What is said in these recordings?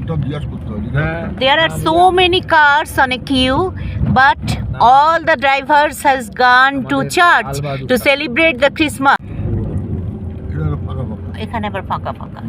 There are so many cars on a queue, but all the drivers has gone to church to celebrate the Christmas. এখানে আবার ফাঁকা ফাঁকা।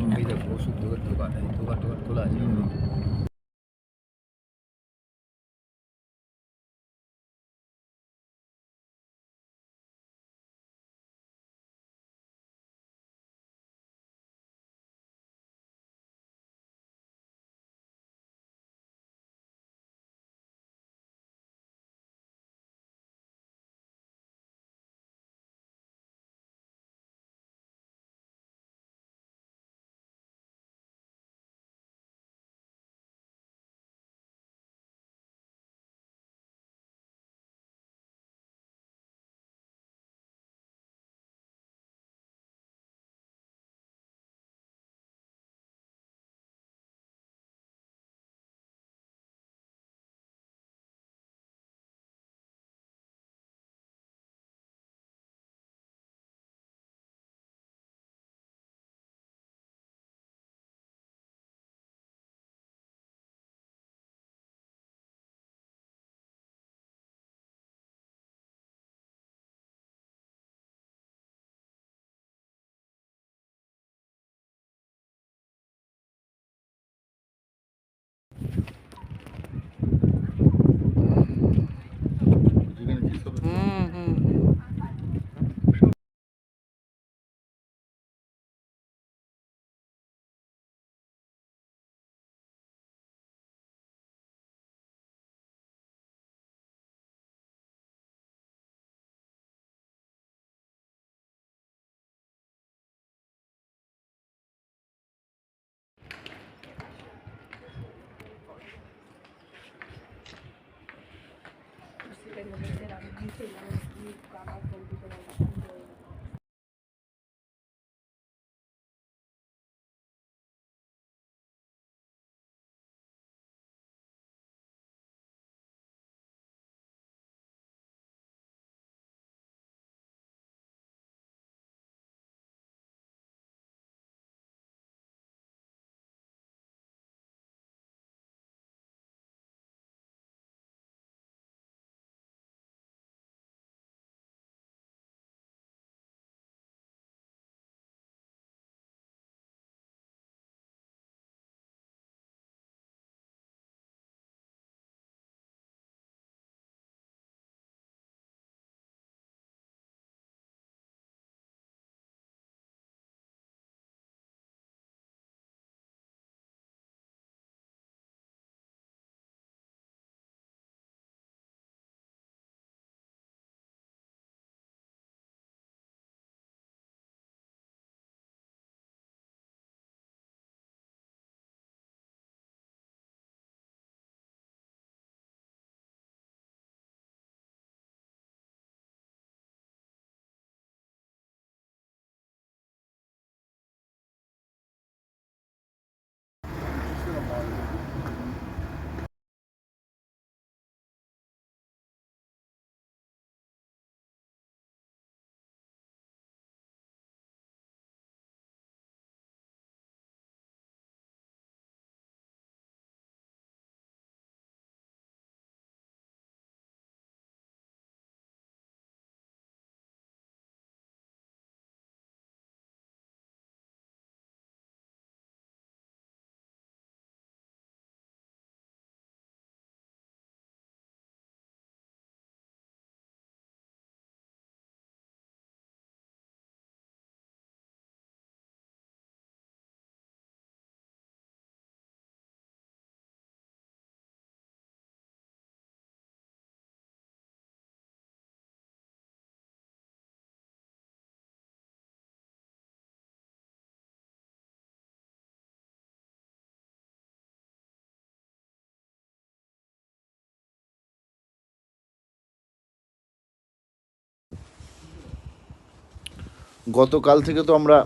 গতকাল থেকে তো আমরা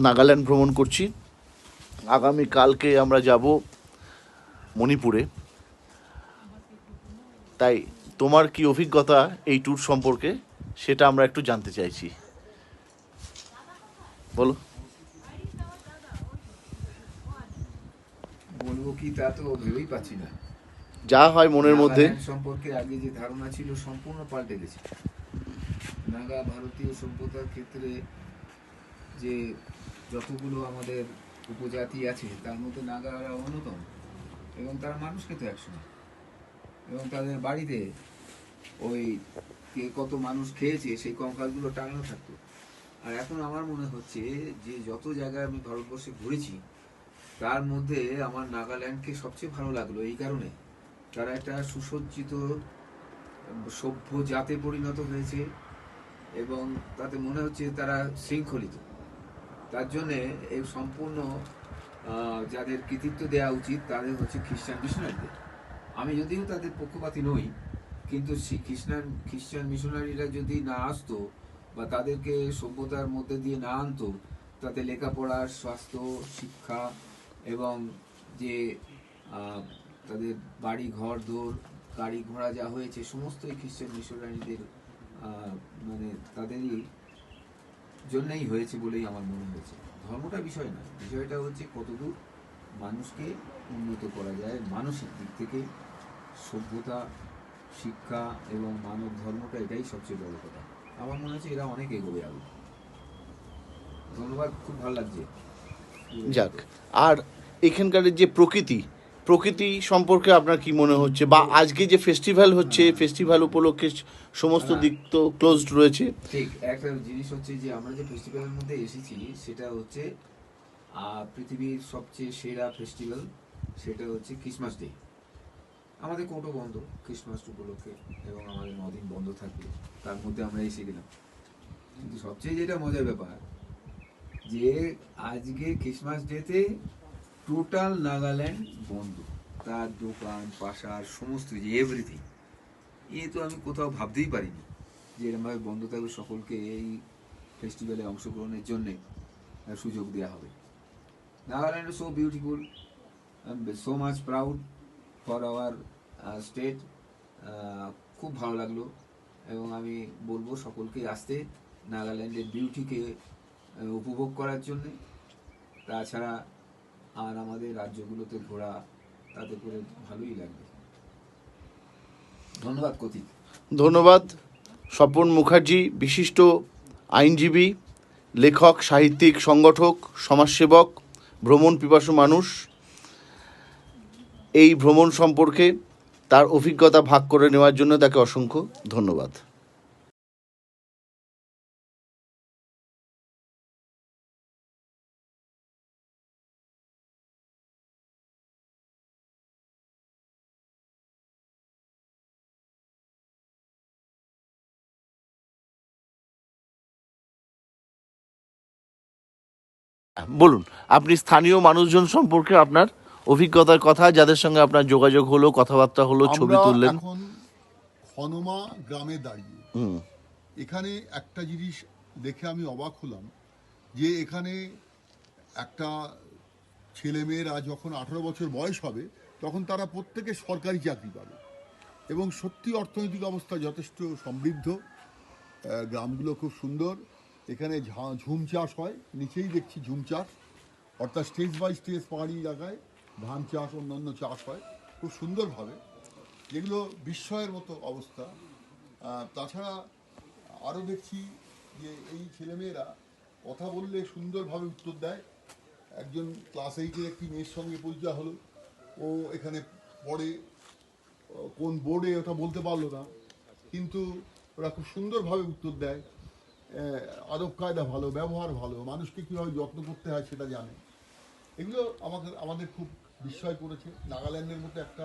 নাগাল্যান্ড ভ্রমণ করছি। আগামীকালকে আমরা যাব মণিপুরে। তাই তোমার কি অভিজ্ঞতা এই ট্যুর সম্পর্কে সেটা আমরা একটু জানতে চাইছি, বলো। করবো কি তা তো ভেবেই পাচ্ছি না। যা হয় মনের মধ্যে। নাগাল্যান্ড সম্পর্কে আগে যে ধারণা ছিল সম্পূর্ণ পাল্টে গেছে। নাগা ভারতীয় সভ্যতার ক্ষেত্রে যে যতগুলো আমাদের উপজাতি আছে তার মধ্যে নাগারা অন্যতম, এবং তারা মানুষ খেত একসময়, এবং তাদের বাড়িতে ওই কে কত মানুষ খেয়েছে সেই কঙ্কালগুলো টাঙানো থাকতো। আর এখন আমার মনে হচ্ছে যে যত জায়গায় আমি ভারতবর্ষে ঘুরেছি তার মধ্যে আমার নাগাল্যান্ডকে সবচেয়ে ভালো লাগলো এই কারণে, তারা একটা সুসজ্জিত সভ্য জাতে পরিণত হয়েছে এবং তাতে মনে হচ্ছে তারা শৃঙ্খলিত। তার জন্যে এই সম্পূর্ণ যাদের কৃতিত্ব দেওয়া উচিত তাদের হচ্ছে খ্রিস্টান মিশনারিদের। আমি যদিও তাদের পক্ষপাতী নই, কিন্তু খ্রিস্টান মিশনারিরা যদি না আসতো বা তাদেরকে সভ্যতার মধ্যে দিয়ে না আনতো, তাতে লেখাপড়ার, স্বাস্থ্য, শিক্ষা এবং যে তাদের বাড়ি ঘর দোর গাড়ি ঘোড়া যা হয়েছে সমস্তই খ্রিস্টান মিশনারিদের মানে তাদেরই জন্যই হয়েছে বলেই আমার মনে হয়েছে। ধর্মটা বিষয় না, বিষয়টা হচ্ছে কতদূর মানুষকে উন্নত করা যায় মানসিক দিক থেকে। সভ্যতা, শিক্ষা এবং মানব ধর্মটা এটাই সবচেয়ে বড় কথা। আমার মনে হচ্ছে এরা অনেক এগোবে আরো। ধন্যবাদ, খুব ভালো লাগছে। যাক, আর এখানকার যে প্রকৃতি সম্পর্কে আপনার কি মনে হচ্ছে, বা আজকে যে ফেস্টিভ্যাল হচ্ছে, ফেস্টিভ্যাল উপলক্ষে সমস্ত দিক তো ক্লোজড রয়েছে। ঠিক, একটা জিনিস হচ্ছে যে আমরা যে ফেস্টিভ্যালের মধ্যে এসেছি সেটা হচ্ছে পৃথিবীর সবচেয়ে সেরা ফেস্টিভ্যাল, সেটা হচ্ছে ক্রিসমাস ডে। আমাদের কোর্টও বন্ধ ক্রিসমাস উপলক্ষে এবং আমাদের 9 দিন বন্ধ থাকবে, তার মধ্যে আমরা এসে গেলাম। কিন্তু সবচেয়ে যেটা মজার ব্যাপার যে আজকে ক্রিসমাস ডেতে টোটাল নাগাল্যান্ড বন্ধ, তার দোকান পাশার সমস্ত যে এভরিথিং, এ তো আমি কোথাও ভাবতেই পারিনি যে এরকমভাবে বন্ধ থাকবে, সকলকে এই ফেস্টিভ্যালে অংশগ্রহণের জন্যে সুযোগ দেওয়া হবে। Nagaland so beautiful, so much proud for our state. খুব ভালো লাগলো এবং আমি বলবো সকলকে আসতে নাগাল্যান্ডের বিউটিকে উপভোগ করার জন্যে। তাছাড়া আর আমাদের রাজ্যগুলোতে ঘোরা, তাতে করে ভালোই লাগবে। ধন্যবাদ কতিক। ধন্যবাদ স্বপন মুখার্জি, বিশিষ্ট আইনজীবী, লেখক, সাহিত্যিক, সংগঠক, সমাজসেবক, ভ্রমণ পিপাসু মানুষ। এই ভ্রমণ সম্পর্কে তার অভিজ্ঞতা ভাগ করে নেওয়ার জন্য তাকে অসংখ্য ধন্যবাদ। বলুন, আপনি স্থানীয় মানুষজন সম্পর্কে আপনার অভিজ্ঞতার কথা, যাদের সঙ্গে আপনার যোগাযোগ হলো, কথাবার্তা হলো, ছবি তুললেন। আমরা এখন হনুমা গ্রামে দাঁড়িয়ে। এখানে একটা জিনিস দেখে আমি অবাক হলাম যে এখানে একটা ছেলেমেয়েরা যখন 18 বছর বয়স হবে তখন তারা প্রত্যেকে সরকারি চাকরি পাবে, এবং সত্যি অর্থনৈতিক অবস্থা যথেষ্ট সমৃদ্ধ। গ্রামগুলো খুব সুন্দর। এখানে ঝুম চাষ হয়, নিচেই দেখছি ঝুম চাষ, অর্থাৎ স্টেজ বাই স্টেজ পাহাড়ি এলাকায় ধান চাষ, অন্যান্য চাষ হয় খুব সুন্দরভাবে, যেগুলো বিস্ময়ের মতো অবস্থা। তাছাড়া আরও দেখছি যে এই ছেলেমেয়েরা কথা বললে সুন্দরভাবে উত্তর দেয়। একজন ক্লাস 8-এর একটি মেয়ের সঙ্গে পরিচয় হলো, ও এখানে পড়ে, কোন বোর্ডে ওটা বলতে পারলো না, কিন্তু ওরা খুব সুন্দরভাবে উত্তর দেয়। আদব কায়দা ভালো, ব্যবহার ভালো, মানুষকে কীভাবে যত্ন করতে হয় সেটা জানে। এগুলো আমাদের খুব বিস্ময় করেছে। নাগাল্যান্ডের মতো একটা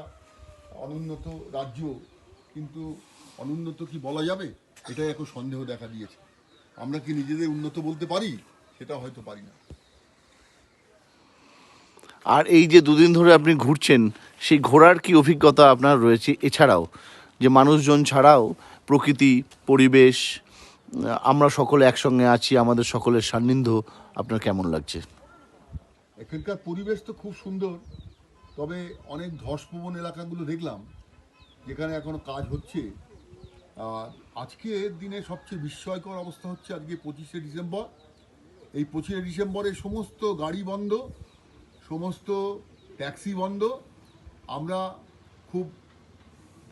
অনুন্নত রাজ্য, কিন্তু অনুন্নত কি বলা যাবে, এটাই এখন সন্দেহ দেখা দিয়েছে। আমরা কি নিজেদের উন্নত বলতে পারি? সেটা হয়তো পারি না। আর এই যে দুদিন ধরে আপনি ঘুরছেন, সেই ঘোরার কি অভিজ্ঞতা আপনার রয়েছে? এছাড়াও যে মানুষজন ছাড়াও প্রকৃতি, পরিবেশ, আমরা সকলে একসঙ্গে আছি, আমাদের সকলের সান্নিধ্য আপনার কেমন লাগছে? এখানকার পরিবেশ তো খুব সুন্দর, তবে অনেক ধসপ্রবণ এলাকাগুলো দেখলাম যেখানে এখনো কাজ হচ্ছে। আজকের দিনে সবচেয়ে বিস্ময়কর অবস্থা হচ্ছে আজকে 25শে ডিসেম্বর। এই 25শে ডিসেম্বরে সমস্ত গাড়ি বন্ধ, সমস্ত ট্যাক্সি বন্ধ। আমরা খুব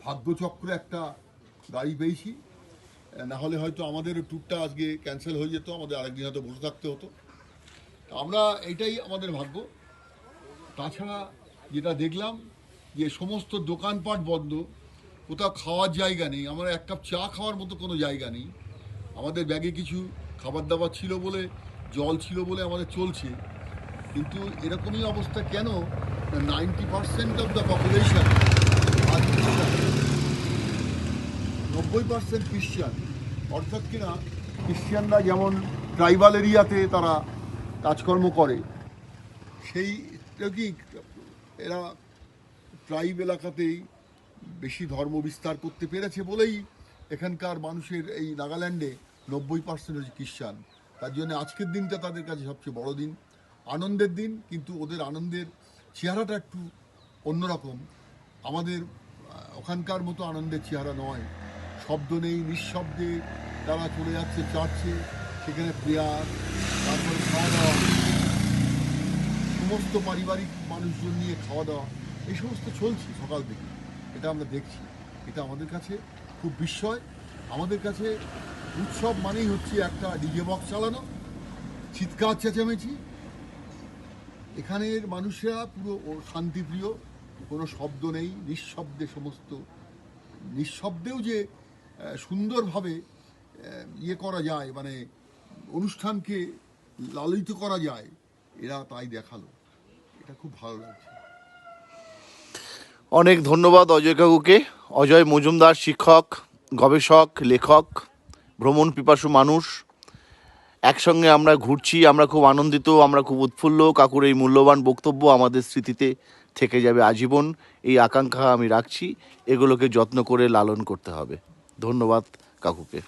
ভাগ্যচক্রে একটা গাড়ি পেয়েছি, না হলে হয়তো আমাদের ট্যুরটা আজকে ক্যান্সেল হয়ে যেত, আমাদের আরেকদিন হয়তো বসে থাকতে হতো। আমরা এটাই আমাদের ভাগ্য। তাছাড়া যেটা দেখলাম যে সমস্ত দোকানপাট বন্ধ, কোথাও খাওয়ার জায়গা নেই, আমরা এক কাপ চা খাওয়ার মতো কোনো জায়গা নেই। আমাদের ব্যাগে কিছু খাবার দাবার ছিল বলে, জল ছিল বলে আমাদের চলছে, কিন্তু এরকমই অবস্থা কেন? 90% অফ দ্য পপুলেশন আর খ্রিস্টান, 90% খ্রিস্টান। অর্থাৎ কিনা খ্রিস্টানরা যেমন ট্রাইবাল এরিয়াতে তারা কাজকর্ম করে, সেই কি এরা ট্রাইব এলাকাতেই বেশি ধর্ম বিস্তার করতে পেরেছে বলেই এখানকার মানুষের এই নাগাল্যান্ডে 90% হচ্ছে খ্রিস্টান। তার জন্য আজকের দিনটা তাদের কাছে সবচেয়ে বড় দিন, আনন্দের দিন। কিন্তু ওদের আনন্দের চেহারাটা একটু অন্যরকম, আমাদের ওখানকার মতো আনন্দের চেহারা নয়। শব্দ নেই, নিঃশব্দে তারা চলে যাচ্ছে চার্চে, সেখানে প্রেয়ার, তারপরে খাওয়া দাওয়া, সমস্ত পারিবারিক মানুষজন নিয়ে খাওয়া দাওয়া, এই সমস্ত চলছে সকাল থেকে। এটা আমরা দেখছি, এটা আমাদের কাছে খুব বিস্ময়। আমাদের কাছে উৎসব মানেই হচ্ছে একটা ডিজে বক্স চালানো, চিৎকার চেঁচামেচি। এখানের মানুষরা পুরো শান্তিপ্রিয়, কোনো শব্দ নেই, নিঃশব্দে সমস্ত। নিঃশব্দেও যে সুন্দরভাবে ইয়ে করা যায়, মানে অনুষ্ঠানকে লালিত করা যায়, এরা তাই দেখালো। এটা খুব ভালো লাগছে। অনেক ধন্যবাদ অজয় কাকুকে। অজয় মজুমদার শিক্ষক, গবেষক, লেখক, ভ্রমণ পিপাসু মানুষ। একসঙ্গে আমরা ঘুরছি, আমরা খুব আনন্দিত, আমরা খুব উৎফুল্ল। কাকুর এই মূল্যবান বক্তব্য আমাদের স্মৃতিতে থেকে যাবে আজীবন, এই আকাঙ্ক্ষা আমি রাখছি। এগুলোকে যত্ন করে লালন করতে হবে। ধন্যবাদ কাকুকে।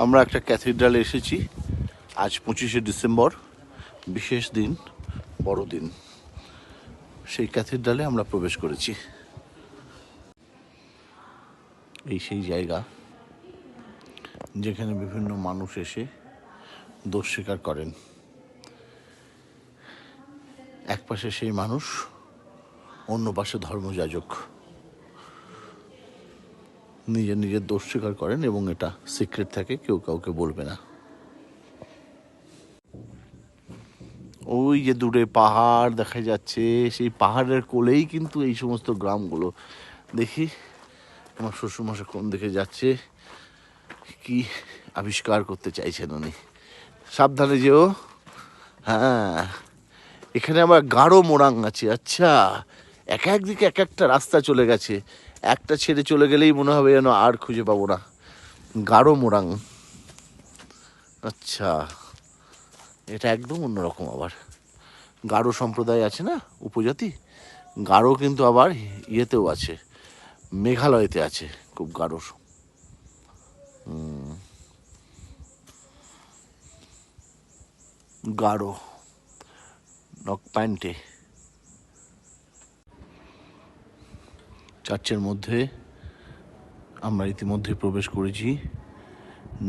আমরা একটা ক্যাথিড্রালে এসেছি। আজ 25শে ডিসেম্বর, বিশেষ দিন, বড়দিন। সেই ক্যাথিড্রালে আমরা প্রবেশ করেছি। এই সেই জায়গা যেখানে বিভিন্ন মানুষ এসে দোষ স্বীকার করেন। এক পাশে সেই মানুষ, অন্য পাশে ধর্মযাজক নিজের নিজের দোষ স্বীকার করেন এবং এটা সিক্রেট থাকে, কেউ কাউকে বলবে না। ওই যে দূরে পাহাড় দেখা যাচ্ছে, সেই পাহাড়ের কোলেই কিন্তু এই সমস্ত গ্রামগুলো। দেখি আমার শ্বশুরমশাই কোন দিকে যাচ্ছে, কি আবিষ্কার করতে চাইছেন উনি। সাবধানে যেও। হ্যাঁ, এখানে আবার গাঢ় মোরাং আছে। আচ্ছা, এক একদিকে এক একটা রাস্তা চলে গেছে, একটা ছেড়ে চলে গেলেই মনে হবে যেন আর খুঁজে পাবো না। গাঢ় মোরাং। আচ্ছা, এটা একদম অন্যরকম। আবার গাঢ় সম্প্রদায় আছে না, উপজাতি, গাঢ় কিন্তু আবার ইয়েতেও আছে, মেঘালয়তে আছে খুব গাঢ়। গাঢ় নক প্যান্টে। চার্চের মধ্যে আমরা ইতিমধ্যে প্রবেশ করেছি।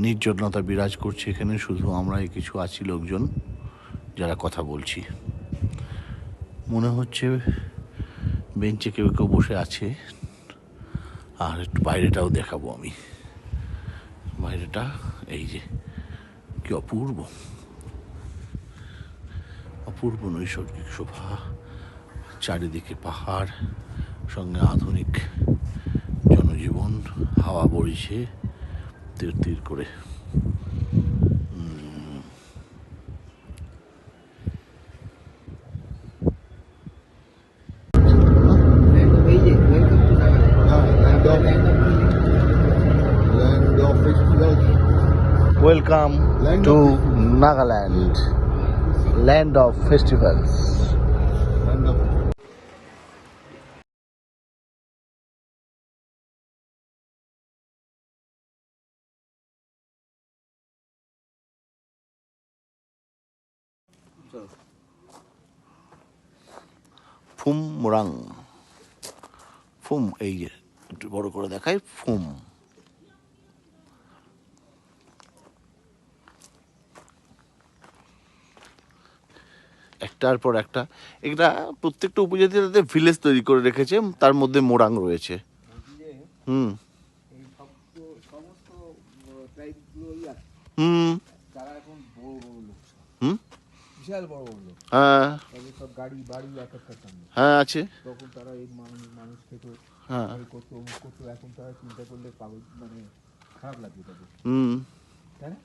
নির্জনতা বিরাজ করছে এখানে, শুধু আমরাই কিছু আছি লোকজন যারা কথা বলছি। মনে হচ্ছে বেঞ্চে কেউ কেউ বসে আছে। আর একটু বাইরেটাও দেখাবো আমি। বাইরেটা এই যে, কি অপূর্ব, অপূর্ব নৈসর্গিক শোভা। চারিদিকে পাহাড়, সঙ্গে আধুনিক জনজীবন, হাওয়া বইছে তীর তীর করে। Land of festivals. Welcome to Nagaland, land of festivals. Land of Phom Morung. Phom, এই যে একটু বড় করে দেখাই, ফুম। একটার পর একটা, এটা প্রত্যেকটা উপজাতি তাদের ভিলেজ তৈরি করে রেখেছে, তার মধ্যে মোরাং রয়েছে। হুম সমস্ত ট্রাইবগুলোই আছে, হুম তারা এখন বড় বড় লোক, হুম বিশাল বড় বড় লোক, হ্যাঁ তাদের সব গাড়ি বাড়ি এক একটা সামনে। হ্যাঁ আছে। তখন তারা এই মানুষ খেতো, হ্যাঁ এই করতো, অমুক করতো। এখন তারা চিন্তা করলে পাগল, মানে খারাপ লাগবে তাদের, হুম তাই না?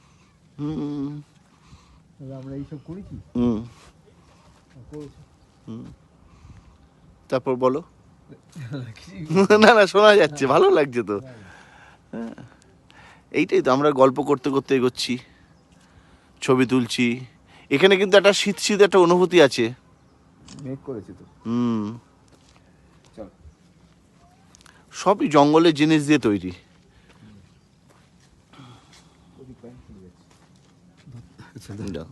হুম তবে আমরা এইসব করেছি, হুম করেছি। হুম তারপর বলো। না না, শোনা যাচ্ছে, ভালো লাগছে তো। হ্যাঁ, এইটাই তো, আমরা গল্প করতে করতে এগোচ্ছি, ছবি তুলছি। এখানে কিন্তু একটা শীত শীত একটা অনুভূতি আছে। মেঘ করেছে তো। হুম চল, সবই জঙ্গলের জিনিস দিয়ে তৈরি। ওদিক প্যান্ট খুলে যাচ্ছে। যাও।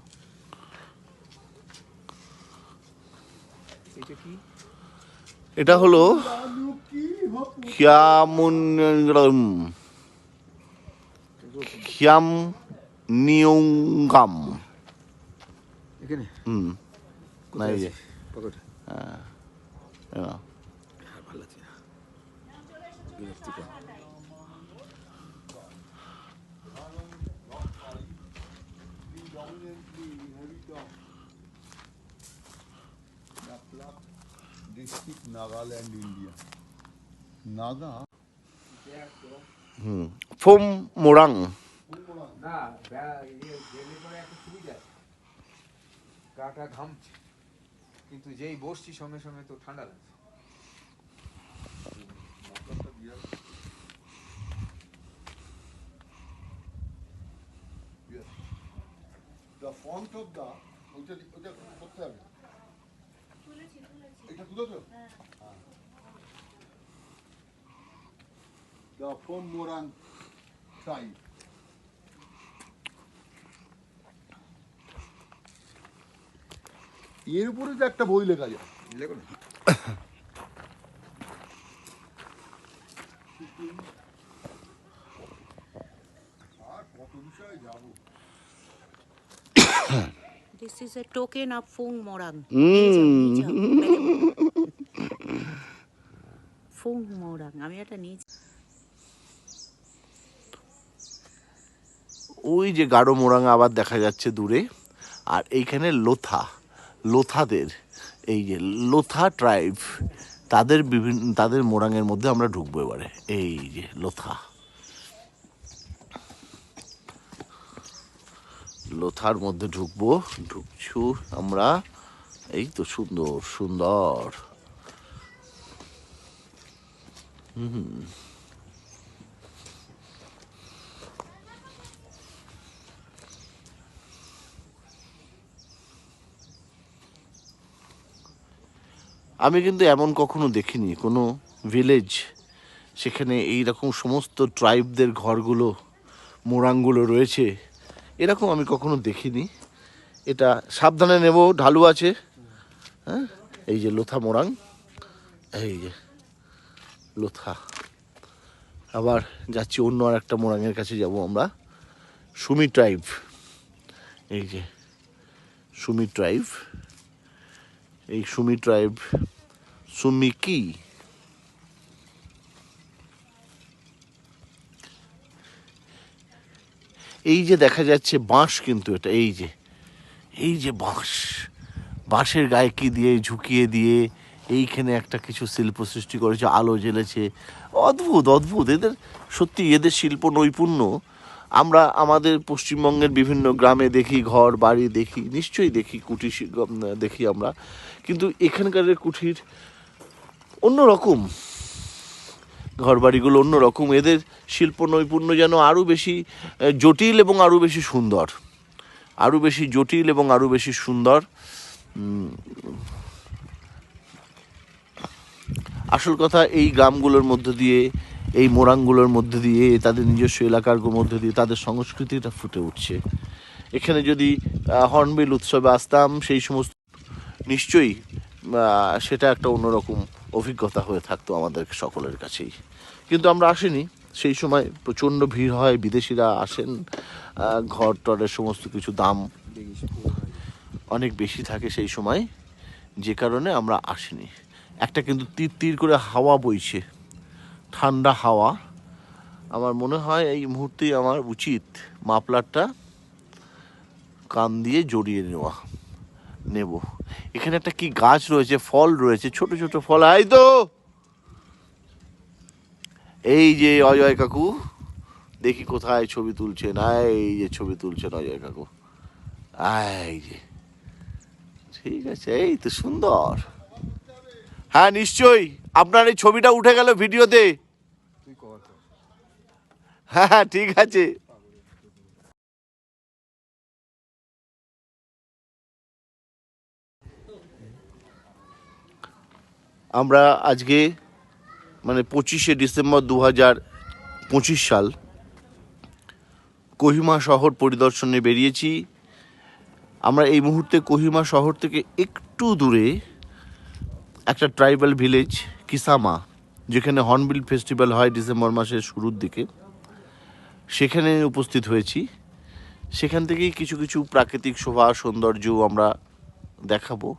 এটা কি? এটা হলো খিয়ামুনরম, খিয়াম নিয়ঙ্গাম। এখানে হুম না, এই যে পকেটে। হ্যাঁ, ভালো লাগছে না, বিরক্তিকর। district, Nagaland, India. Naga. Phom Morung. না, গেলে পরে একটা সুবিধা আছে, গাটা ঘামছে, কিন্তু যেই বসছি সঙ্গে সঙ্গে তো ঠান্ডা লাগছে। The font of the ওইটা করতে হবে, এটা তুলেছো? The Phom Morang tribe. এর উপরে তো একটা বই লেখা যায়। দেখুন আর কত বিষয়ে যাবো। This is a token of Phung Morang. Hmm. Phung Morang. আমি এটা নিয়েছি। ওই যে গাঢ় মোরাঙ্গা আবার দেখা যাচ্ছে দূরে, আর এইখানে লোথাদের এই যে লোথা ট্রাইব, তাদের মোরাঙের মধ্যে আমরা ঢুকবো এবারে। এই যে লোথার মধ্যে ঢুকছু আমরা। এই তো সুন্দর সুন্দর। আমি কিন্তু এমন কখনো দেখিনি কোনো ভিলেজ সেখানে এই রকম সমস্ত ট্রাইবদের ঘরগুলো, মোরাংগুলো রয়েছে, এরকম আমি কখনো দেখিনি। এটা সাবধানে নেব, ঢালু আছে। হ্যাঁ, এই যে লোথা মোরাং, এই যে লোথা। আবার যাচ্ছি অন্য আর একটা মোরাংয়ের কাছে যাব আমরা, সুমি ট্রাইব। এই যে সুমি ট্রাইব, এই সুমি ট্রাইব, সুমি কি এই যে দেখা যাচ্ছে বাঁশ, কিন্তু এটা এই যে বাঁশের গায়ে কি দিয়ে ঝুঁকিয়ে দিয়ে এইখানে একটা কিছু শিল্প সৃষ্টি করেছে, আলো জ্বেলেছে। অদ্ভুত এদের, সত্যি এদের শিল্প নৈপুণ্য আমরা আমাদের পশ্চিমবঙ্গের বিভিন্ন গ্রামে দেখি, ঘর বাড়ি দেখি, নিশ্চয়ই দেখি, কুটির দেখি আমরা, কিন্তু এখানকার কুঠির অন্যরকম, ঘরবাড়িগুলো অন্যরকম। এদের শিল্প নৈপুণ্য যেন আরও বেশি জটিল এবং আরও বেশি সুন্দর, আসল কথা এই গ্রামগুলোর মধ্য দিয়ে, এই মোরাংগুলোর মধ্য দিয়ে, তাদের নিজস্ব এলাকার মধ্য দিয়ে তাদের সংস্কৃতিটা ফুটে উঠছে। এখানে যদি হর্নবিল উৎসবে আসতাম সেই সমস্ত, নিশ্চয়ই সেটা একটা অন্যরকম অভিজ্ঞতা হয়ে থাকতো আমাদের সকলের কাছেই। কিন্তু আমরা আসিনি, সেই সময় প্রচণ্ড ভিড় হয়, বিদেশিরা আসেন, ঘর টরের সমস্ত কিছু দাম অনেক বেশি থাকে সেই সময়, যে কারণে আমরা আসিনি। একটা কিন্তু তীর করে হাওয়া বইছে, ঠান্ডা হাওয়া। আমার মনে হয় এই মুহূর্তেই আমার উচিত মাফলারটা কান দিয়ে জড়িয়ে নেব। এখানে একটা কি গাছ রয়েছে, ফল রয়েছে, ছোট ছোট ফল। এই যে অজয় কাকু, দেখি কোথায় ছবি তুলছেন। এই যে ছবি তুলছেন অজয় কাকু, এই যে, ঠিক আছে, এই তো সুন্দর। হ্যাঁ নিশ্চয়ই, আপনার এই ছবিটা উঠে গেল ভিডিওতে। হ্যাঁ ঠিক আছে। আমরা আজকে মানে 25শে ডিসেম্বর 2025 সাল কোহিমা শহর পরিদর্শনে বেরিয়েছি। আমরা এই মুহূর্তে কোহিমা শহর থেকে একটু দূরে একটা ট্রাইবাল ভিলেজ কিসামা, যেখানে হর্নবিল ফেস্টিভ্যাল হয় ডিসেম্বর মাসের শুরুর দিকে, সেখানে উপস্থিত হয়েছি। সেখান থেকেই কিছু কিছু প্রাকৃতিক শোভা সৌন্দর্য আমরা দেখাবো।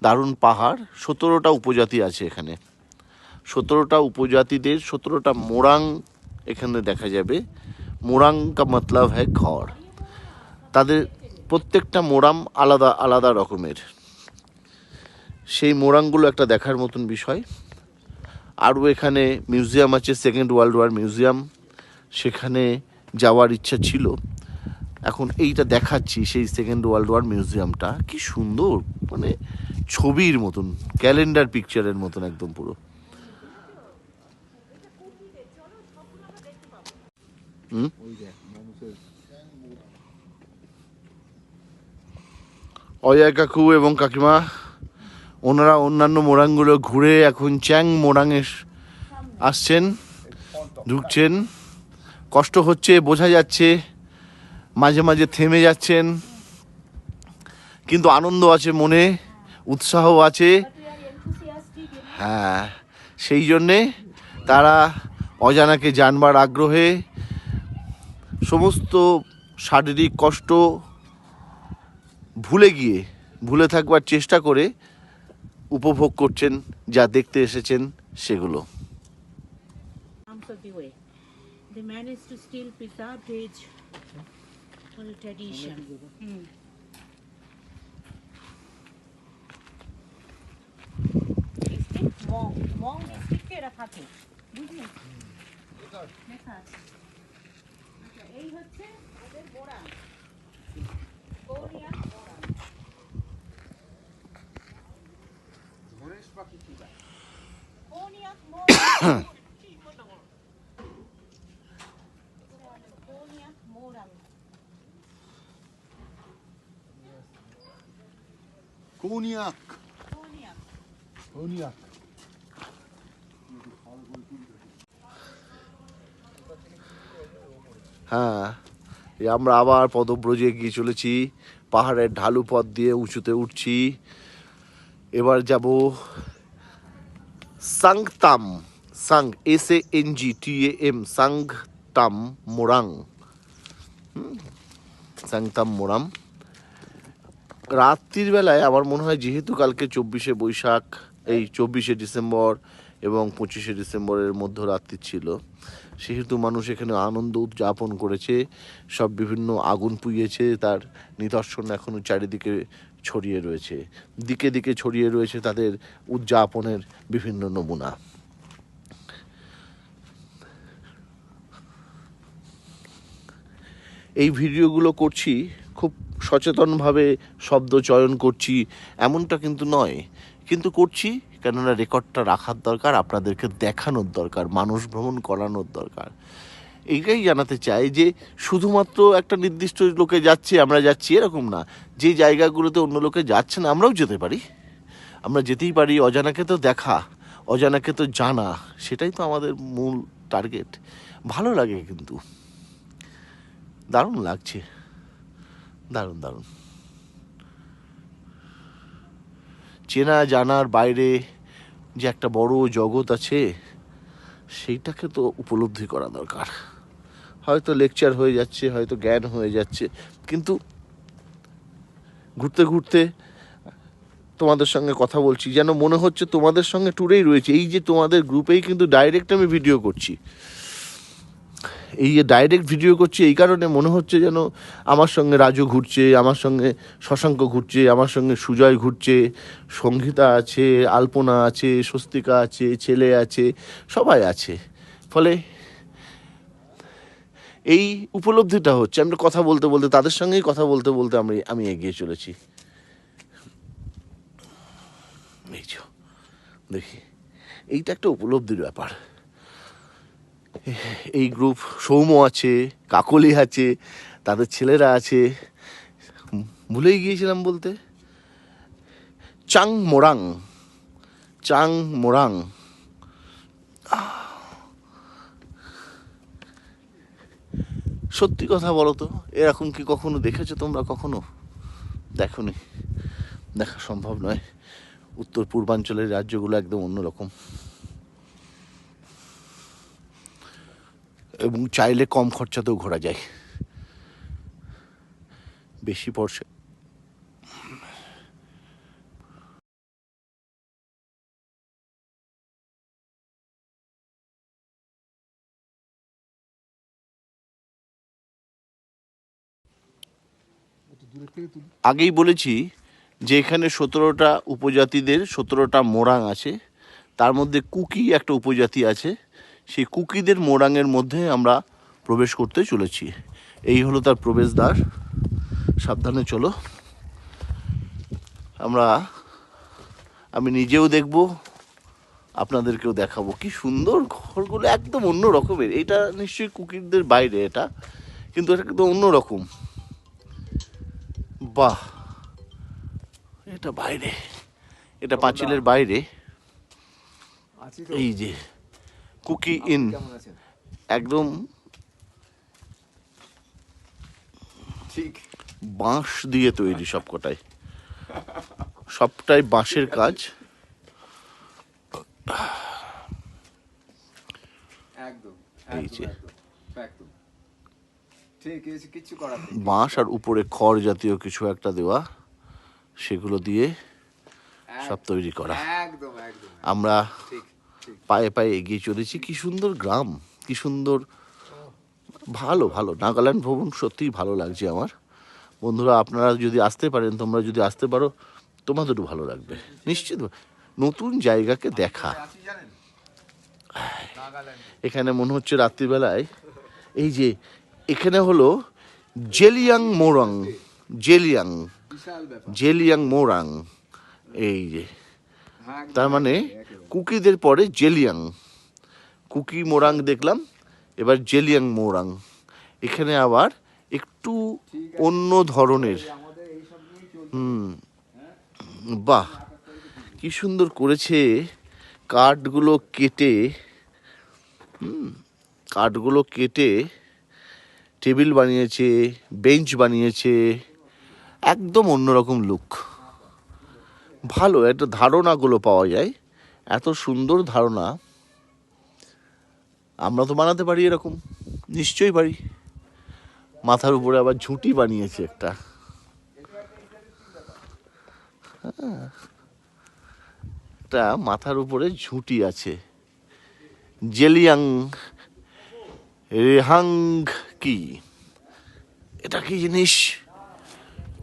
দারুণ পাহাড়, 17টা উপজাতি আছে এখানে, 17টা উপজাতিদের 17টা মোরাং এখানে দেখা যাবে। মোরাং কা মতলব হ্যায় ঘর। তাদের প্রত্যেকটা মোরাম আলাদা আলাদা রকমের, সেই মোরাংগুলো একটা দেখার মতন বিষয়। আরও এখানে মিউজিয়াম আছে, সেকেন্ড ওয়ার্ল্ড ওয়ার মিউজিয়াম, সেখানে যাওয়ার ইচ্ছা ছিল। এখন এইটা দেখাচ্ছি, সেই সেকেন্ড ওয়ার্ল্ড ওয়ার মিউজিয়ামটা কি সুন্দর, মানে ছবির মতন, ক্যালেন্ডার পিকচারের মতন একদম পুরো। অজয় কাকু এবং কাকিমা ওনারা অন্যান্য মোরাংগুলো ঘুরে এখন চ্যাং মোরাংয়ে আসছেন, ঢুকছেন। কষ্ট হচ্ছে বোঝা যাচ্ছে, মাঝে মাঝে থেমে যাচ্ছেন, কিন্তু আনন্দ আছে মনে, উৎসাহ আছে। হ্যাঁ, সেই জন্যে তারা অজানাকে জানবার আগ্রহে সমস্ত শারীরিক কষ্ট ভুলে থাকবার চেষ্টা করে উপভোগ করছেন যা দেখতে এসেছেন সেগুলো। They managed to still preserve his tradition. Mong স্টিকে এরা থাকে, বুঝলি? লেখা আছে। আচ্ছা, এই হচ্ছে ওদের মোরাং, কোরিয়ান মোরাং। কোরিয়ান মোরাং। কোনিয়াক। হ্যাঁ, আমরা আবার পদব্রজে এগিয়ে চলেছি, পাহাড়ের ঢালু পথ দিয়ে উঁচুতে উঠছি। এবার যাব সাংতাম, SANGTAM, সাংতাম মোরাং। সাংতাম মোরাম। রাত্রির বেলায় আমার মনে হয়, যেহেতু কালকে 24শে বৈশাখ, এই 24শে ডিসেম্বর এবং 25শে ডিসেম্বরের মধ্যরাত্রি ছিল, সেহেতু মানুষ এখানে আনন্দ উদযাপন করেছে, সব বিভিন্ন আগুন পুড়িয়েছে, তার নিদর্শন এখনও চারিদিকে ছড়িয়ে রয়েছে, দিকে দিকে ছড়িয়ে রয়েছে তাদের উদযাপনের বিভিন্ন নমুনা। এই ভিডিওগুলো করছি খুব সচেতনভাবে, শব্দ চয়ন করছি এমনটা কিন্তু নয়, কিন্তু করছি কেননা রেকর্ডটা রাখার দরকার, আপনাদেরকে দেখানোর দরকার, মানুষ ভ্রমণ করানোর দরকার। এইটাই জানাতে চাই যে শুধুমাত্র একটা নির্দিষ্ট লোকে যাচ্ছে আমরা যাচ্ছি এরকম না, যে জায়গাগুলোতে অন্য লোকে যাচ্ছে না আমরাও যেতে পারি, আমরা যেতেই পারি। অজানাকে তো দেখা, অজানাকে তো জানা, সেটাই তো আমাদের মূল টার্গেট। ভালো লাগে, কিন্তু দারুণ লাগছে, দারুণ দারুণ। চেনা জানার বাইরে যে একটা বড় জগৎ আছে, সেইটাকে তো উপলব্ধি করা দরকার। হয়তো লেকচার হয়ে যাচ্ছে, হয়তো জ্ঞান হয়ে যাচ্ছে, কিন্তু ঘুরতে ঘুরতে তোমাদের সঙ্গে কথা বলছি, যেন মনে হচ্ছে তোমাদের সঙ্গে ট্যুরেই রয়েছে। এই যে তোমাদের গ্রুপেই কিন্তু ডাইরেক্ট আমি ভিডিও করছি, এই যে ডাইরেক্ট ভিডিও করছি, এই কারণে মনে হচ্ছে যেন আমার সঙ্গে রাজু ঘুরছে, আমার সঙ্গে শশাঙ্ক ঘুরছে, আমার সঙ্গে সুজয় ঘুরছে, সঙ্গীতা আছে, আলপনা আছে, স্বস্তিকা আছে, ছেলে আছে, সবাই আছে। ফলে এই উপলব্ধিটা হচ্ছে, আমরা কথা বলতে বলতে, তাদের সঙ্গেই কথা বলতে বলতে আমি এগিয়ে চলেছি। এই যে দেখি, এইটা একটা উপলব্ধির ব্যাপার। এই গ্রুপ, সৌম আছে, কাকলি আছে, তাদের ছেলেরা আছে, ভুলেই গিয়েছিলাম বলতে, চাং মোরাং। সত্যি কথা বলো তো, এরকম কি কখনো দেখেছো তোমরা? কখনো দেখোনি, দেখা সম্ভব নয়। উত্তর পূর্বাঞ্চলের রাজ্যগুলো একদম অন্যরকম, এবং চাইলে কম খরচাতেও ঘোরা যায়। বেশি পয়সা আগেই বলেছি যে এখানে 17টা উপজাতিদের 17টা মোরাং আছে, তার মধ্যে কুকি একটা উপজাতি আছে। সেই কুকিদের মোরাংয়ের মধ্যে আমরা প্রবেশ করতে চলেছি। এই হলো তার প্রবেশদ্বার, সাবধানে চলো। আমি নিজেও দেখব, আপনাদেরকেও দেখাবো। কি সুন্দর ঘরগুলো, একদম অন্য রকমের। এটা নিশ্চয়ই কুকিদের বাইরে, এটা কিন্তু এটা একদম অন্য রকম। বাহ, এটা বাইরে, এটা পাঁচিলের বাইরে। এই যে কুকি ইন, একদম ঠিক বাঁশ দিয়ে তৈরি সব কটাই। সবটাই বাঁশের কাজ। একদম এই যে। একদম ঠিক আছে, কিছু করার নেই। বাঁশ আর উপরে খড় জাতীয় কিছু একটা দেওয়া, সেগুলো দিয়ে সব তৈরি করা। একদম একদম আমরা ঠিক ঠিক। পায়ে পায়ে এগিয়ে চলেছি। কি সুন্দর গ্রাম, কি সুন্দর। ভালো ভালো, নাগাল্যান্ড ভ্রমণ সত্যিই ভালো লাগছে আমার। বন্ধুরা, আপনারা যদি আসতে পারেন, তোমরা যদি আসতে পারো, তোমাদেরও ভালো লাগবে নিশ্চিত। নতুন জায়গাকে দেখা। আছি জানেন নাগাল্যান্ডে। এখানে মনে হচ্ছে রাত্রিবেলায়, এই যে এখানে হলো জেলিয়াং মোরাং, জেলিয়াং বিশাল ব্যাপার। জেলিয়াং মোরাং, এই যে হ্যাঁ, একদম, তার মানে একেবারে। কুকিদের পরে জেলিয়াং। কুকি মোরাং দেখলাম, এবার জেলিয়াং মোরাং। এখানে আবার একটু অন্য ধরনের। আমাদের এইসব নিয়েই চলছে। বাহ, কি সুন্দর করেছে কাঠগুলো কেটে। কাঠগুলো কেটে টেবিল বানিয়েছে, বেঞ্চ বানিয়েছে, একদম অন্যরকম লুক। ভালো একটা ধারণাগুলো পাওয়া যায়, এত সুন্দর ধারণা। আমরা তো বানাতে পারি এরকম, নিশ্চয়ই পারি। মাথার উপরে আবার ঝুঁটি বানিয়েছে একটা। একটা মাথার উপরে ঝুঁটি আছে। জেলিয়াং রেহাং কি, এটা কি জিনিস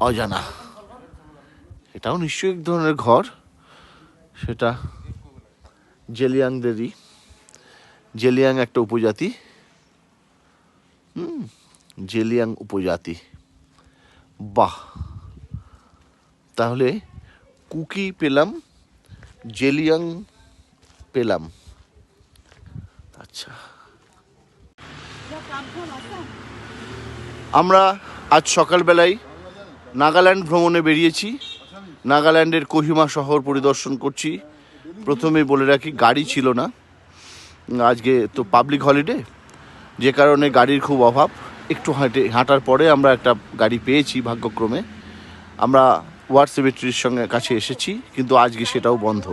অজানা। এটাও নিশ্চয়ই এক ধরনের ঘর। সেটা জেলিয়াংদেরই। জেলিয়াং একটা উপজাতি। জেলিয়াং উপজাতি। বাহ, তাহলে কুকি পেলাম, জেলিয়াং পেলাম। আচ্ছা, আমরা আজ সকালবেলায় নাগাল্যান্ড ভ্রমণে বেরিয়েছি। নাগাল্যান্ডের কোহিমা শহর পরিদর্শন করছি। প্রথমেই বলে রাখি, গাড়ি ছিল না, আজকে তো পাবলিক হলিডে, যে কারণে গাড়ির খুব অভাব। একটু হাঁটার পরে আমরা একটা গাড়ি পেয়েছি ভাগ্যক্রমে। আমরা ওয়ার সেমেট্রির সঙ্গে কাছে এসেছি, কিন্তু আজকে সেটাও বন্ধ।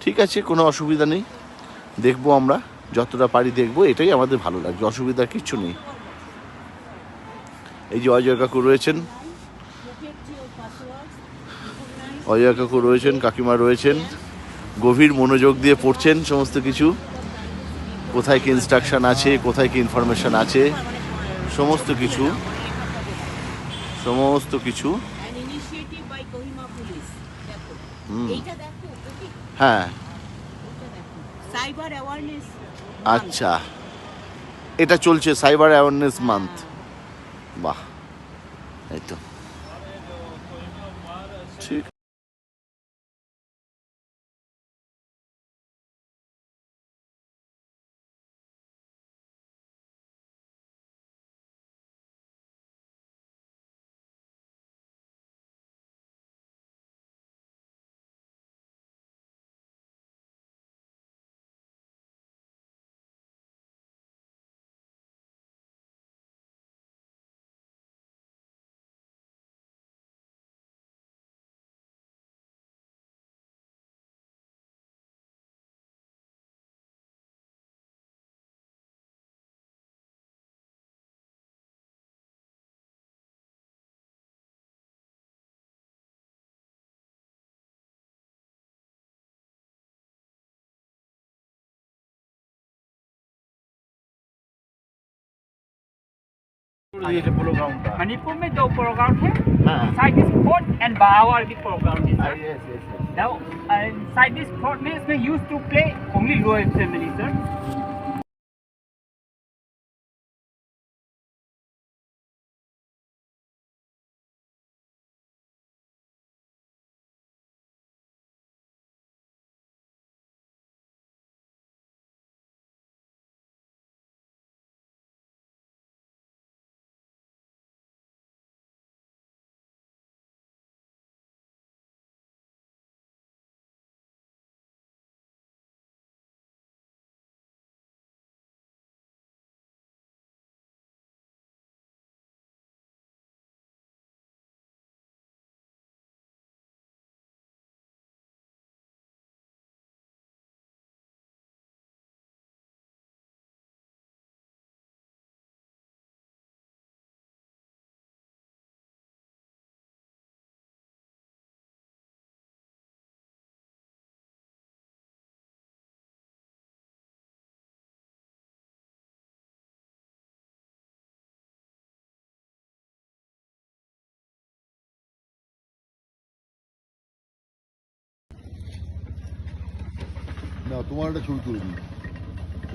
ঠিক আছে, কোনো অসুবিধা নেই, দেখবো আমরা যতটা পারি দেখবো, এটাই আমাদের ভালো লাগছে, অসুবিধার কিচ্ছু নেই। এই যে অজয় কাকু রয়েছেন, অজয় কাকু রয়েছেন, কাকিমা রয়েছেন, গভীর মনোযোগ দিয়ে পড়ছেন সমস্ত কিছু। কোথায় কি ইনস্ট্রাকশন আছে, কোথায় কি ইনফরমেশন আছে, সমস্ত কিছু সমস্ত কিছু। হ্যাঁ, সাইবার অ্যাওয়ারনেস। আচ্ছা, এটা চলছে সাইবার অ্যাওয়ারনেস মান্থ। বাহ, এই তো ঠিক। मणिपुर में दो प्रोग्राम है, हाँ। साइड स्पोर्ट एंड बावर भी प्रोग्राम है सर। Now, side sport में इसमें used to play only lower family sir. না, তোমার একটা ছবি তুলে দিই।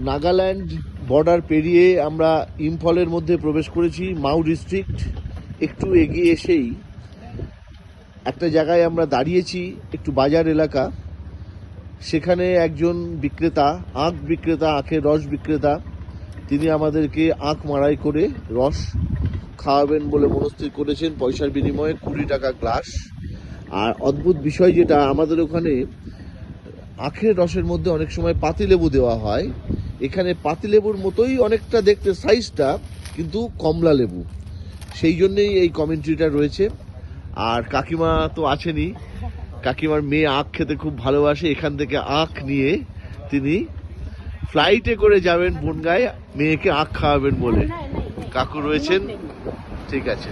নাগাল্যান্ড বর্ডার পেরিয়ে আমরা ইম্ফলের মধ্যে প্রবেশ করেছি, মাউ ডিস্ট্রিক্ট। একটু এগিয়ে এসেই একটা জায়গায় আমরা দাঁড়িয়েছি, একটু বাজার এলাকা। সেখানে একজন বিক্রেতা, আখ বিক্রেতা, আখের রস বিক্রেতা, তিনি আমাদেরকে আখ মাড়াই করে রস খাওয়াবেন বলে মনস্থির করেছেন পয়সার বিনিময়ে 20 টাকা গ্লাস। আর অদ্ভুত বিষয় যেটা, আমাদের ওখানে আখের রসের মধ্যে অনেক সময় পাতিলেবু দেওয়া হয়, এখানে পাতিলেবুর মতোই অনেকটা দেখতে সাইজটা, কিন্তু কমলা লেবু। সেই জন্যেই এই কমেন্ট্রিটা রয়েছে। আর কাকিমা তো আছেনই, কাকিমার মেয়ে আখ খেতে খুব ভালোবাসে, এখান থেকে আখ নিয়ে তিনি ফ্লাইটে করে যাবেন বনগাঁয় মেয়েকে আখ খাওয়াবেন বলে। কাকু রয়েছেন, ঠিক আছে।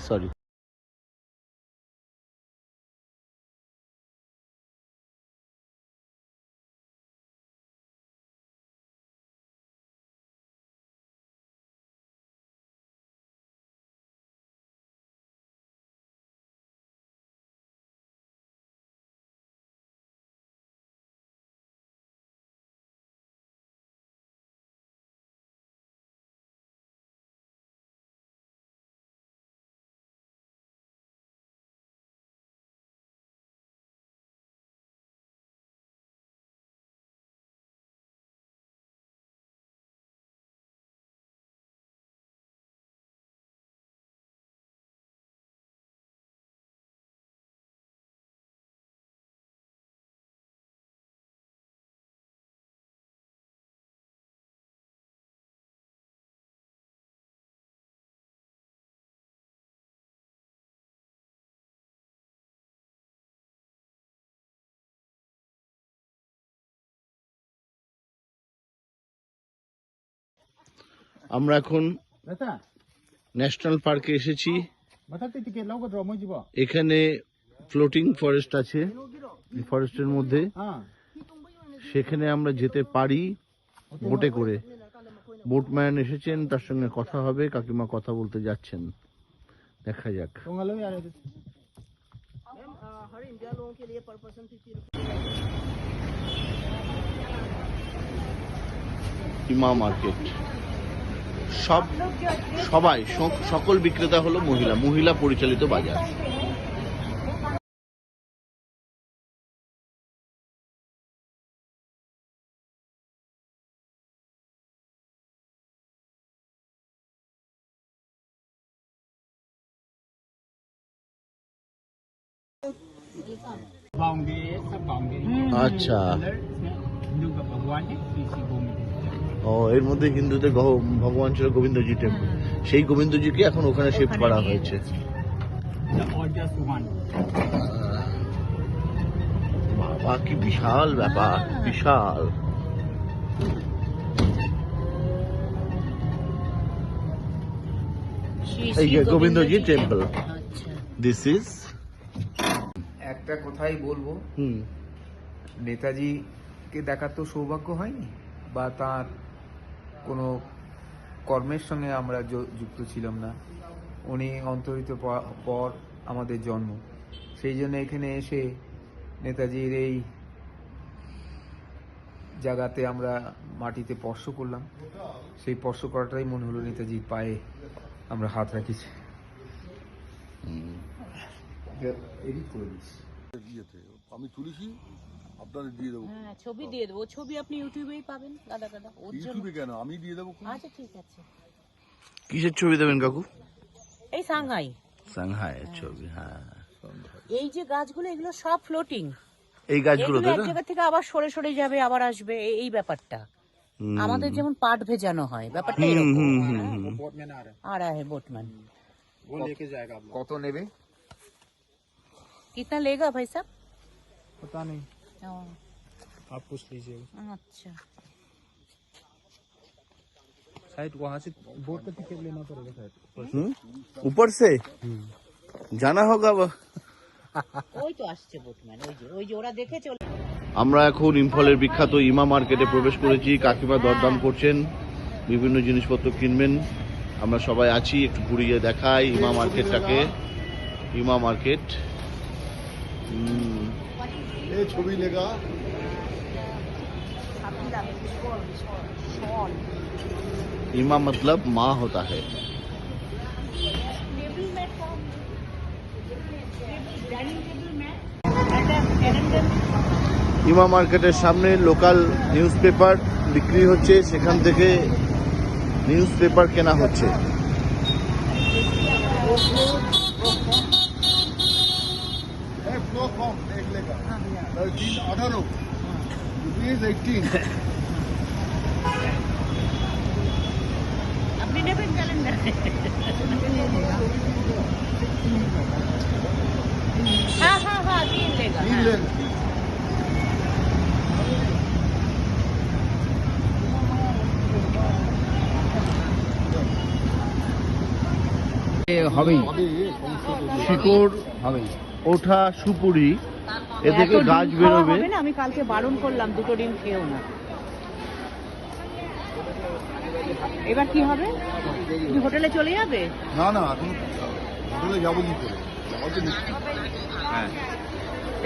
সরি। আমরা এখন ন্যাশনাল পার্কে এসেছি। এখানে ফ্লোটিং ফরেস্ট আছে, ফরেস্টের মধ্যে সেখানে আমরা যেতে পারি বোটে করে। বোটম্যান এসেছেন, তার সঙ্গে কথা হবে, কাকিমা কথা বলতে যাচ্ছেন, দেখা যাক। ইমা মার্কেট, সকল বিক্রেতা হলো মহিলা পরিচালিত বাজার। আচ্ছা, ও এর মধ্যে হিন্দুদের ভগবান ছিল গোবিন্দজি টেম্পল, সেই গোবিন্দজিকে এখন ওখানে শিফট করা হয়েছে। বাবা কি বিশাল ব্যাপার, বিশাল। এই যে গোবিন্দজি টেম্পল, দিস ইজ। একটা কথাই বলবো, নেতাজিকে দেখার তো সৌভাগ্য হয়নি, বা তার কোনো কর্মের সঙ্গে আমরা যুক্ত ছিলাম না। উনি অন্তরিত পর আমাদের জন্ম, সেই জন্য এখানে এসে নেতাজির এই জায়গাতে আমরা মাটিতে স্পর্শ করলাম। সেই স্পর্শ করাটাই মনে হলো নেতাজির পায়ে আমরা হাত রাখিছি। এডিট করে দিচ্ছি, আমি তুলেছি, আপনাদের দিয়ে দেবো। হ্যাঁ, ছবি দিয়ে দেবো, ছবি আপনি ইউটিউবেই পাবেন। গাদা ওর জন্য ইউটিউবে কেন, আমি দিয়ে দেবো। আচ্ছা ঠিক আছে। কিসের ছবি দেবেন কাকু? এই সাংহাই ছবি। হ্যাঁ, এই যে গাছগুলো, এগুলো সব ফ্লোটিং। এই গাছগুলো এক জায়গা থেকে আবার সরে সরে যাবে, আবার আসবে, এই ব্যাপারটা। আমাদের যেমন পাট ভেজানো হয়, ব্যাপারটা এরকম। আর है बोटमैन, वो लेके जाएगा। কত নেবে? कितना लेगा भाई साहब? पता नहीं, आप पूछ लीजिए। अच्छा, शायद वहाँ से बोट का टिकट लेना पड़ेगा शायद। ऊपर से जाना होगा। ওই তো আসছে बोटमैन, ওই যে ওরা দেখে চলে। আমরা এখন ইম্ফলের বিখ্যাত ইমা মার্কেটে প্রবেশ করেছি। কাকিমা দরদাম করছেন, বিভিন্ন জিনিসপত্র কিনবেন। আমরা সবাই আছি, একটু ঘুরিয়ে দেখাই ইমা মার্কেটটাকে। ইমা মার্কেট, এই ছবি লেখা ইমা মতলব মা होता है। ইমা মার্কেটের সামনে লোকাল নিউজ পেপার বিক্রি হচ্ছে, সেখান থেকে নিউজ পেপার কেনা হচ্ছে। আপনি নেবেন ক্যালেন্ডার? হ্যাঁ হ্যাঁ হ্যাঁ, 3 लेगा। হবেই, শিকড় হবেই। ওঠা সুপুরি, এ থেকে গাছ বেরোবে। আমি কালকে বারণ করলাম, 2টো ডিম খেও না। এবার কি হবে? তুমি হোটেলে চলে যাবে? না না, এখন হোটেলে যাবো কি করে, হ্যাঁ,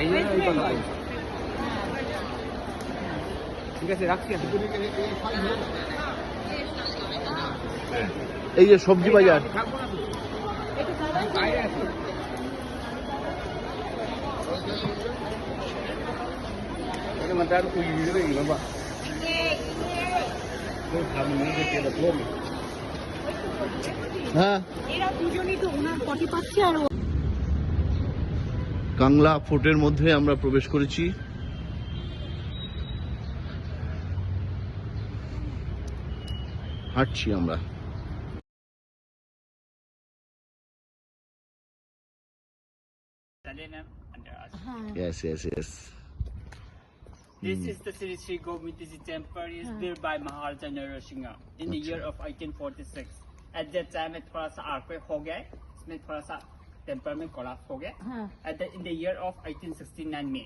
এই জন্য এই কথা বলছি। ঠিক আছে, রাখছি আমি। এই যে সবজি বাজার, হ্যাঁ, এরা দুজনেই তো ওনার পটি পাচ্ছে। আর কাংলা ফোর্টের মধ্যে আমরা প্রবেশ করেছি। হাঁটছি আমরা। Yes. This is the Sri Sri Govindji temple is built by Maharaja Narasingha in the year of 1846. At that time में थोड़ा सा earthquake हो गया, इसमें थोड़ा सा temple में collapse हो गया. In the year of 1869 में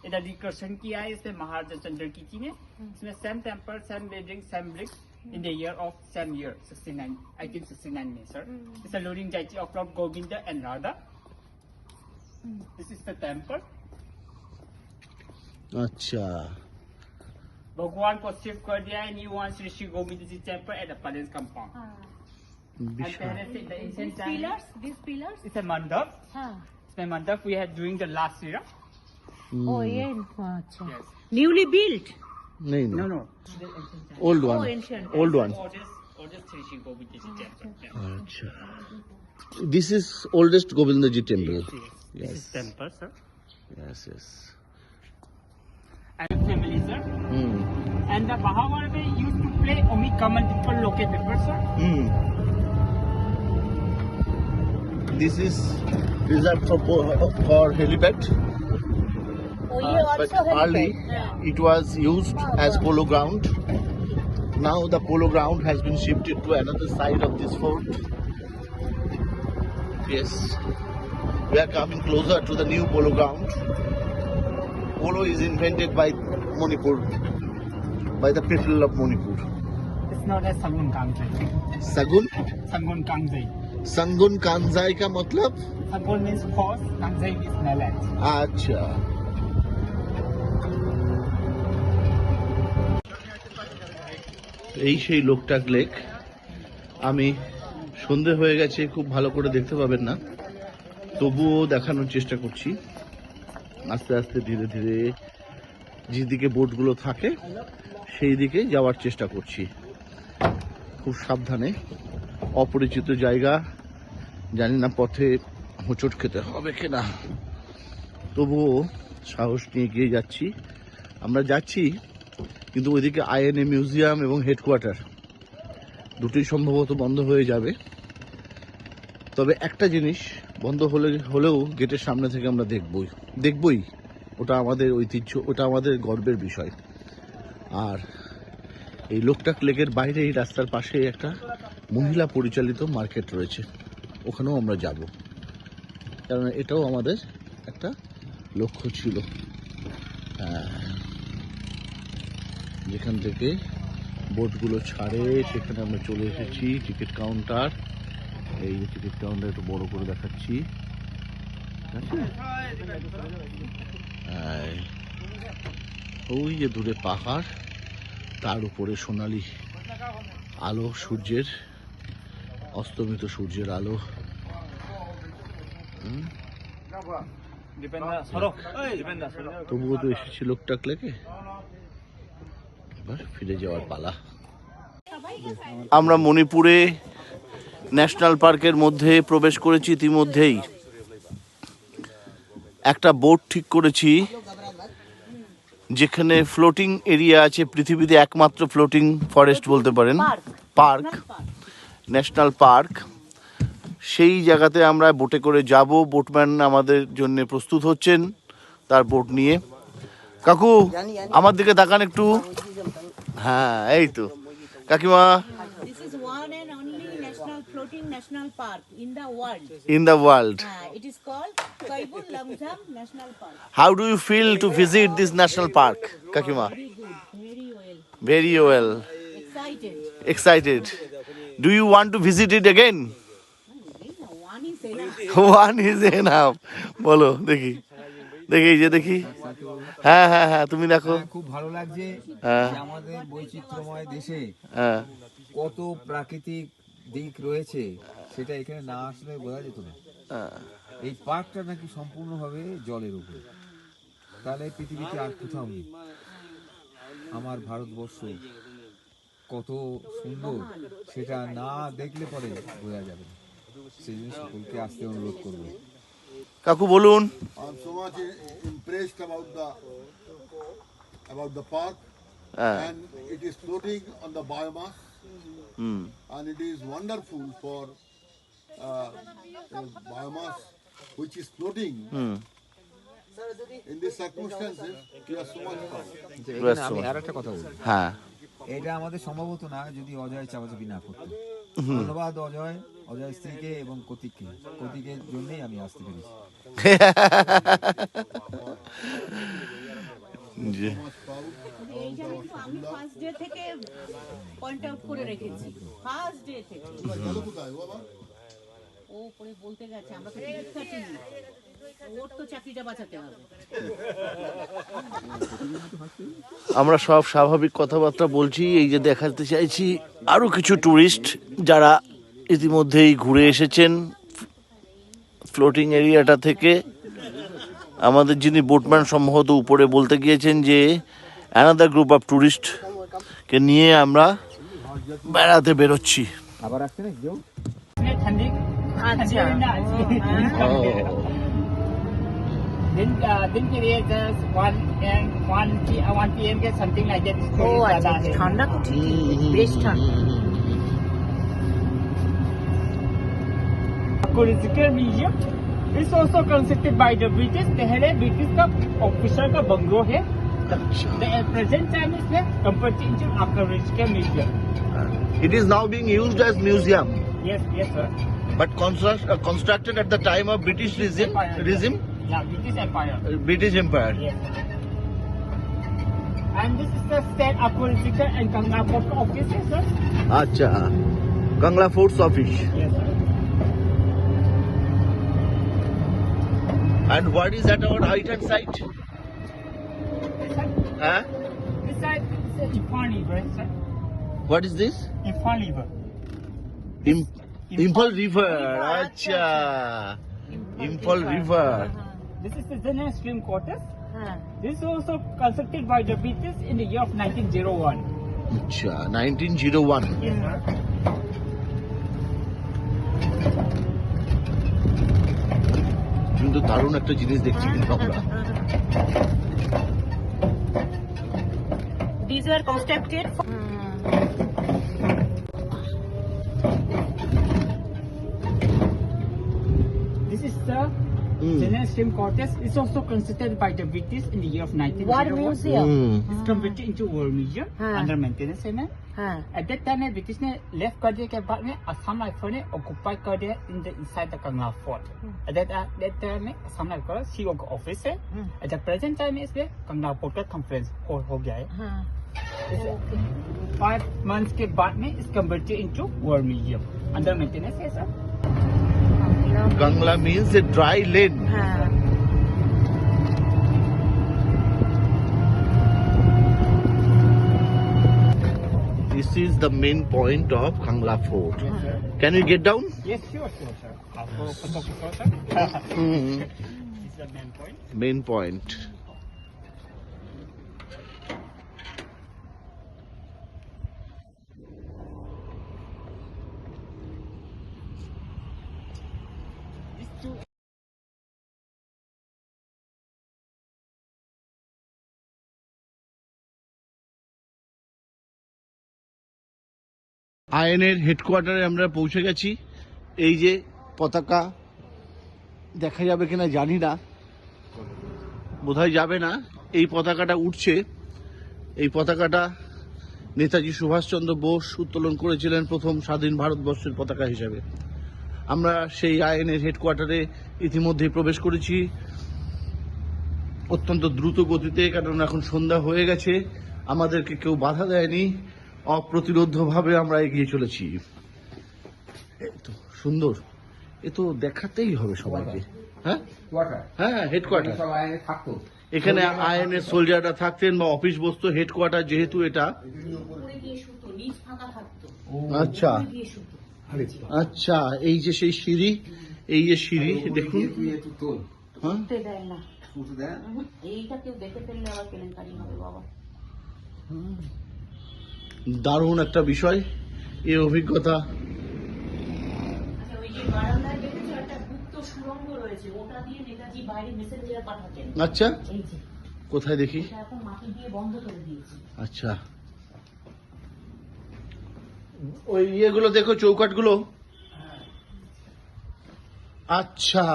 इधर reconstruction किया है इसमें महाराजा चंद्रकीर्ति ने. इसमें same temple, same building, same bricks in the year of same year 1869 में sir. It's a loading deity of Lord Govinda and Radha. This is the temple. अच्छा, भगवान को शिफ्ट कर दिया है new one Shri Shri Govind ji temple at the palace compound. And विशाल। पहले से the ancient time These pillars? it's a mandap. हाँ. इसमें mandap we had during the last era. Oh, yeah. अच्छा. Yes. Newly built? नहीं No, नहीं, no. The ancient time. Old Oh, one, ancient. Old one. Oldest Sri Sri Govind Ji temple. Yeah. अच्छा, this is oldest Govind ji temple. Yes. This is temple, sir. Yes yes. And family, sir. And the Mahabharata used to play only common people, local people, sir. This is reserved for helipad. Oh, yeah, But also early helipad. Yeah. it was used as polo ground. Now the polo ground has been shifted to another side of this fort. Yes, we are coming closer to the new polo ground. Polo is invented by Manipur, by the people of Manipur. It's known as Sangun Kangjai. Sagun, Sangun Kangjai. Sangun Kanjai का मतलब? Sangun means horse, Kangjai means mallet. अच्छा, এই সেই Loktak lake. আমি সন্ধে হয়ে গেছে, খুব ভালো করে দেখতে পাবেন না, তবুও দেখানোর চেষ্টা করছি। আস্তে আস্তে ধীরে ধীরে যেদিকে বোটগুলো থাকে সেই দিকে যাওয়ার চেষ্টা করছি, খুব সাবধানে। অপরিচিত জায়গা, জানি না পথে হোঁচট খেতে হবে কিনা, তবুও সাহস নিয়ে এগিয়ে যাচ্ছি। আমরা যাচ্ছি কিন্তু ওইদিকে আইএনএ মিউজিয়াম এবং হেডকোয়ার্টার দুটোই সম্ভবত বন্ধ হয়ে যাবে। তবে একটা জিনিস বন্ধ হলেও গেটের সামনে থেকে আমরা দেখবই, ওটা আমাদের ঐতিহ্য, ওটা আমাদের গর্বের বিষয়। আর এই লোকটাক লেকের বাইরে এই রাস্তার পাশে একটা মহিলা পরিচালিত মার্কেট রয়েছে, ওখানেও আমরা যাব, কারণ এটাও আমাদের একটা লক্ষ্য ছিল। যেখান থেকে বোটগুলো ছাড়ে সেখানে আমরা চলে এসেছি। টিকিট কাউন্টার, এই যে টিকিট কাউন্টার একটু বড় করে দেখাচ্ছি, ঠিক আছে? ওই যে দূরে পাহাড়, তার উপরে সোনালি আলো, সূর্যের অস্তমিত সূর্যের আলো। তবুও তো এসেছি লোকটাক লেকে, এবার ফিরে যাওয়ার পালা। আমরা মণিপুরে ন্যাশনাল পার্কের মধ্যে প্রবেশ করেছি ইতিমধ্যেই। একটা বোট ঠিক করেছি যেখানে ফ্লোটিং এরিয়া আছে, পৃথিবীতে একমাত্র ফ্লোটিং ফরেস্ট বলতে পারেন, পার্ক, ন্যাশনাল পার্ক। সেই জায়গাতে আমরা বোটে করে যাব। বোটম্যান আমাদের জন্য প্রস্তুত হচ্ছেন তার বোট নিয়ে। কাকু আমার দিকে তাকান একটু। হ্যাঁ, এই তো কাকিমা। This is one and only floating national park in the world. In the world. It is called Kaibul Lamjang National Park. How do you feel to visit this national park, Kakima? Very good, very well. Very well. Excited. Excited. Do you want to visit it again? One is enough. One is enough. বলো দেখি, এই যে দেখি। হ্যাঁ হ্যাঁ হ্যাঁ, তুমি দেখো। খুব ভালো লাগছে হ্যাঁ। যে আমাদের বৈচিত্র্যময় দেশে হ্যাঁ, কত প্রাকৃতিক দিক রয়েছে, সেটা এখানে না আসলে বোঝা যেত না। এই পার্কটা নাকি সম্পূর্ণভাবে জলের উপরে, তাহলে পৃথিবীতে আর কোথাও নেই। আমার ভারতবর্ষ কত সুন্দর সেটা না দেখলে পরে বোঝা যাবে না। সেই জন্য সকলকে আসতে অনুরোধ করবো। কাকু বলুন। I'm so much impressed about the park, and it is floating on the biomass, and it is wonderful for biomass which is floating. In these circumstances, we are so much proud. আমি আর একটা কথা বলি, হ্যাঁ এটা আমাদের সম্ভবত না যদি অজয় চাপাচাপি না করতো। ধন্যবাদ অজয় স্ত্রীকে এবং কতিকের জন্যই আমি আসতে পেরেছি। জি। এইটা কিন্তু আমি ফার্স্ট ডে থেকে পয়েন্ট আউট করে রেখেছি, ফার্স্ট ডে থেকে। ও পরে বলতে গেছে আমরা তো টিকিট কাটিনি, ওর তো চাকরিটা বাঁচাতে হবে। আমরা সব স্বাভাবিক কথাবার্তা বলছি, এই যে দেখাতে চাইছি আরও কিছু ট্যুরিস্ট যারা ইতিমধ্যেই ঘুরে এসেছেন ফ্লোটিং এরিয়াটা থেকে। আমাদের যিনি বোটম্যান সম্ভবত উপরে বলতে গিয়েছেন যে অ্যানাদার গ্রুপ অফ ট্যুরিস্টকে নিয়ে আমরা বেড়াতে বেরোচ্ছি। আবার আসছে না কেউ? ठंडी अच्छा। दिन के लिए just 1 PM के something like that। ও আচ্ছা, ঠান্ডা তো ঠিকই, বেশ ঠান্ডা। Archaeological museum is also constructed by the British। पहले ब्रिटिश का ऑफिसर का बंगलो है। The present time is converted into archaeological museum। It is now being used as museum, Yes, sir। but constructed at the time of British regime, Yeah, British Empire। British Empire. Yes। And this is the state archaeological and Ganga Port office, sir। Acha, Kangla Fort's office. Yes, sir। And what is at our right hand side? Huh? This side is the Ifan River, sir। What is this? Ifan River। Imphal River. Acha. Imphal River. This is the General Stream Quarters। হ্যাঁ, This is also constructed by the British in the year of 1901। Acha, 1901. Yes, sir। কিন্তু দারুণ একটা জিনিস দেখছি কিন্তু আমরা। these were constructed for This is the General Stream Quarters। It's also constructed by the British in the year of 1901। war museum। It's converted into war museum हाँ। under maintenance है ना। हाँ, At that time में British ने left कर दिया के बाद में असम राइफल ने occupy कर दिया in the inside the Kangla Fort। At that time में असम राइफल CO का ऑफिस है। At the present time में इसमें Kangla Fort का conference hall हो गया है। हाँ, 5 months के बाद में it's converted into war museum under maintenance है sir. Kangla means a dry lane. হ্যাঁ। This is the main point of Kangla Fort. Can we get down? Yes, sure, sir। आपको पता होगा sir. This is the main point। Main point. These two আইএনের হেডকোয়ার্টারে আমরা পৌঁছে গেছি। এই যে পতাকা দেখা যাবে কিনা জানি না, বোধহয় যাবে না। এই পতাকাটা উঠছে, এই পতাকাটা নেতাজি সুভাষচন্দ্র বোস উত্তোলন করেছিলেন প্রথম স্বাধীন ভারতবর্ষের পতাকা হিসাবে। আমরা সেই আইএনের হেডকোয়ার্টারে ইতিমধ্যেই প্রবেশ করেছি অত্যন্ত দ্রুত গতিতে, কারণ এখন সন্ধ্যা হয়ে গেছে। আমাদেরকে কেউ বাধা দেয়নি, অপ্রতিরোধ্যভাবে আমরা এগিয়ে চলেছি। তো সুন্দর, এ তো দেখাতেই হবে সবাইকে। হ্যাঁ হ্যাঁ, হেডকোয়ার্টার সব আইনে থাকতো। এখানে আইএনএস সোলজাররা থাকতেন বা অফিস বসতো। হেডকোয়ার্টার যেহেতু এটা। আচ্ছা আচ্ছা, এই যে সেই সিঁড়ি, এই যে সিঁড়ি দেখুন। একটু তোল। হ্যাঁ, উঠতে দেয় না, উঠে দেয়। এইটা কেউ দেখে ফেললে আবার কেলেঙ্কারি হবে বাবা। দারুণ একটা বিষয় এই অভিজ্ঞতা। আচ্ছা, ওই যে বারান্দায় দেখেছো একটা গুপ্ত সুড়ঙ্গ রয়েছে, ওটা দিয়ে নেতাজি বাইরে মেসেঞ্জার পাঠাতেন। আচ্ছা, এই যে কোথায় দেখি? এটা এখন মাটি দিয়ে বন্ধ করে দিয়েছে। আচ্ছা, ওই ইয়েগুলো দেখো, চৌকাটগুলো। আচ্ছা,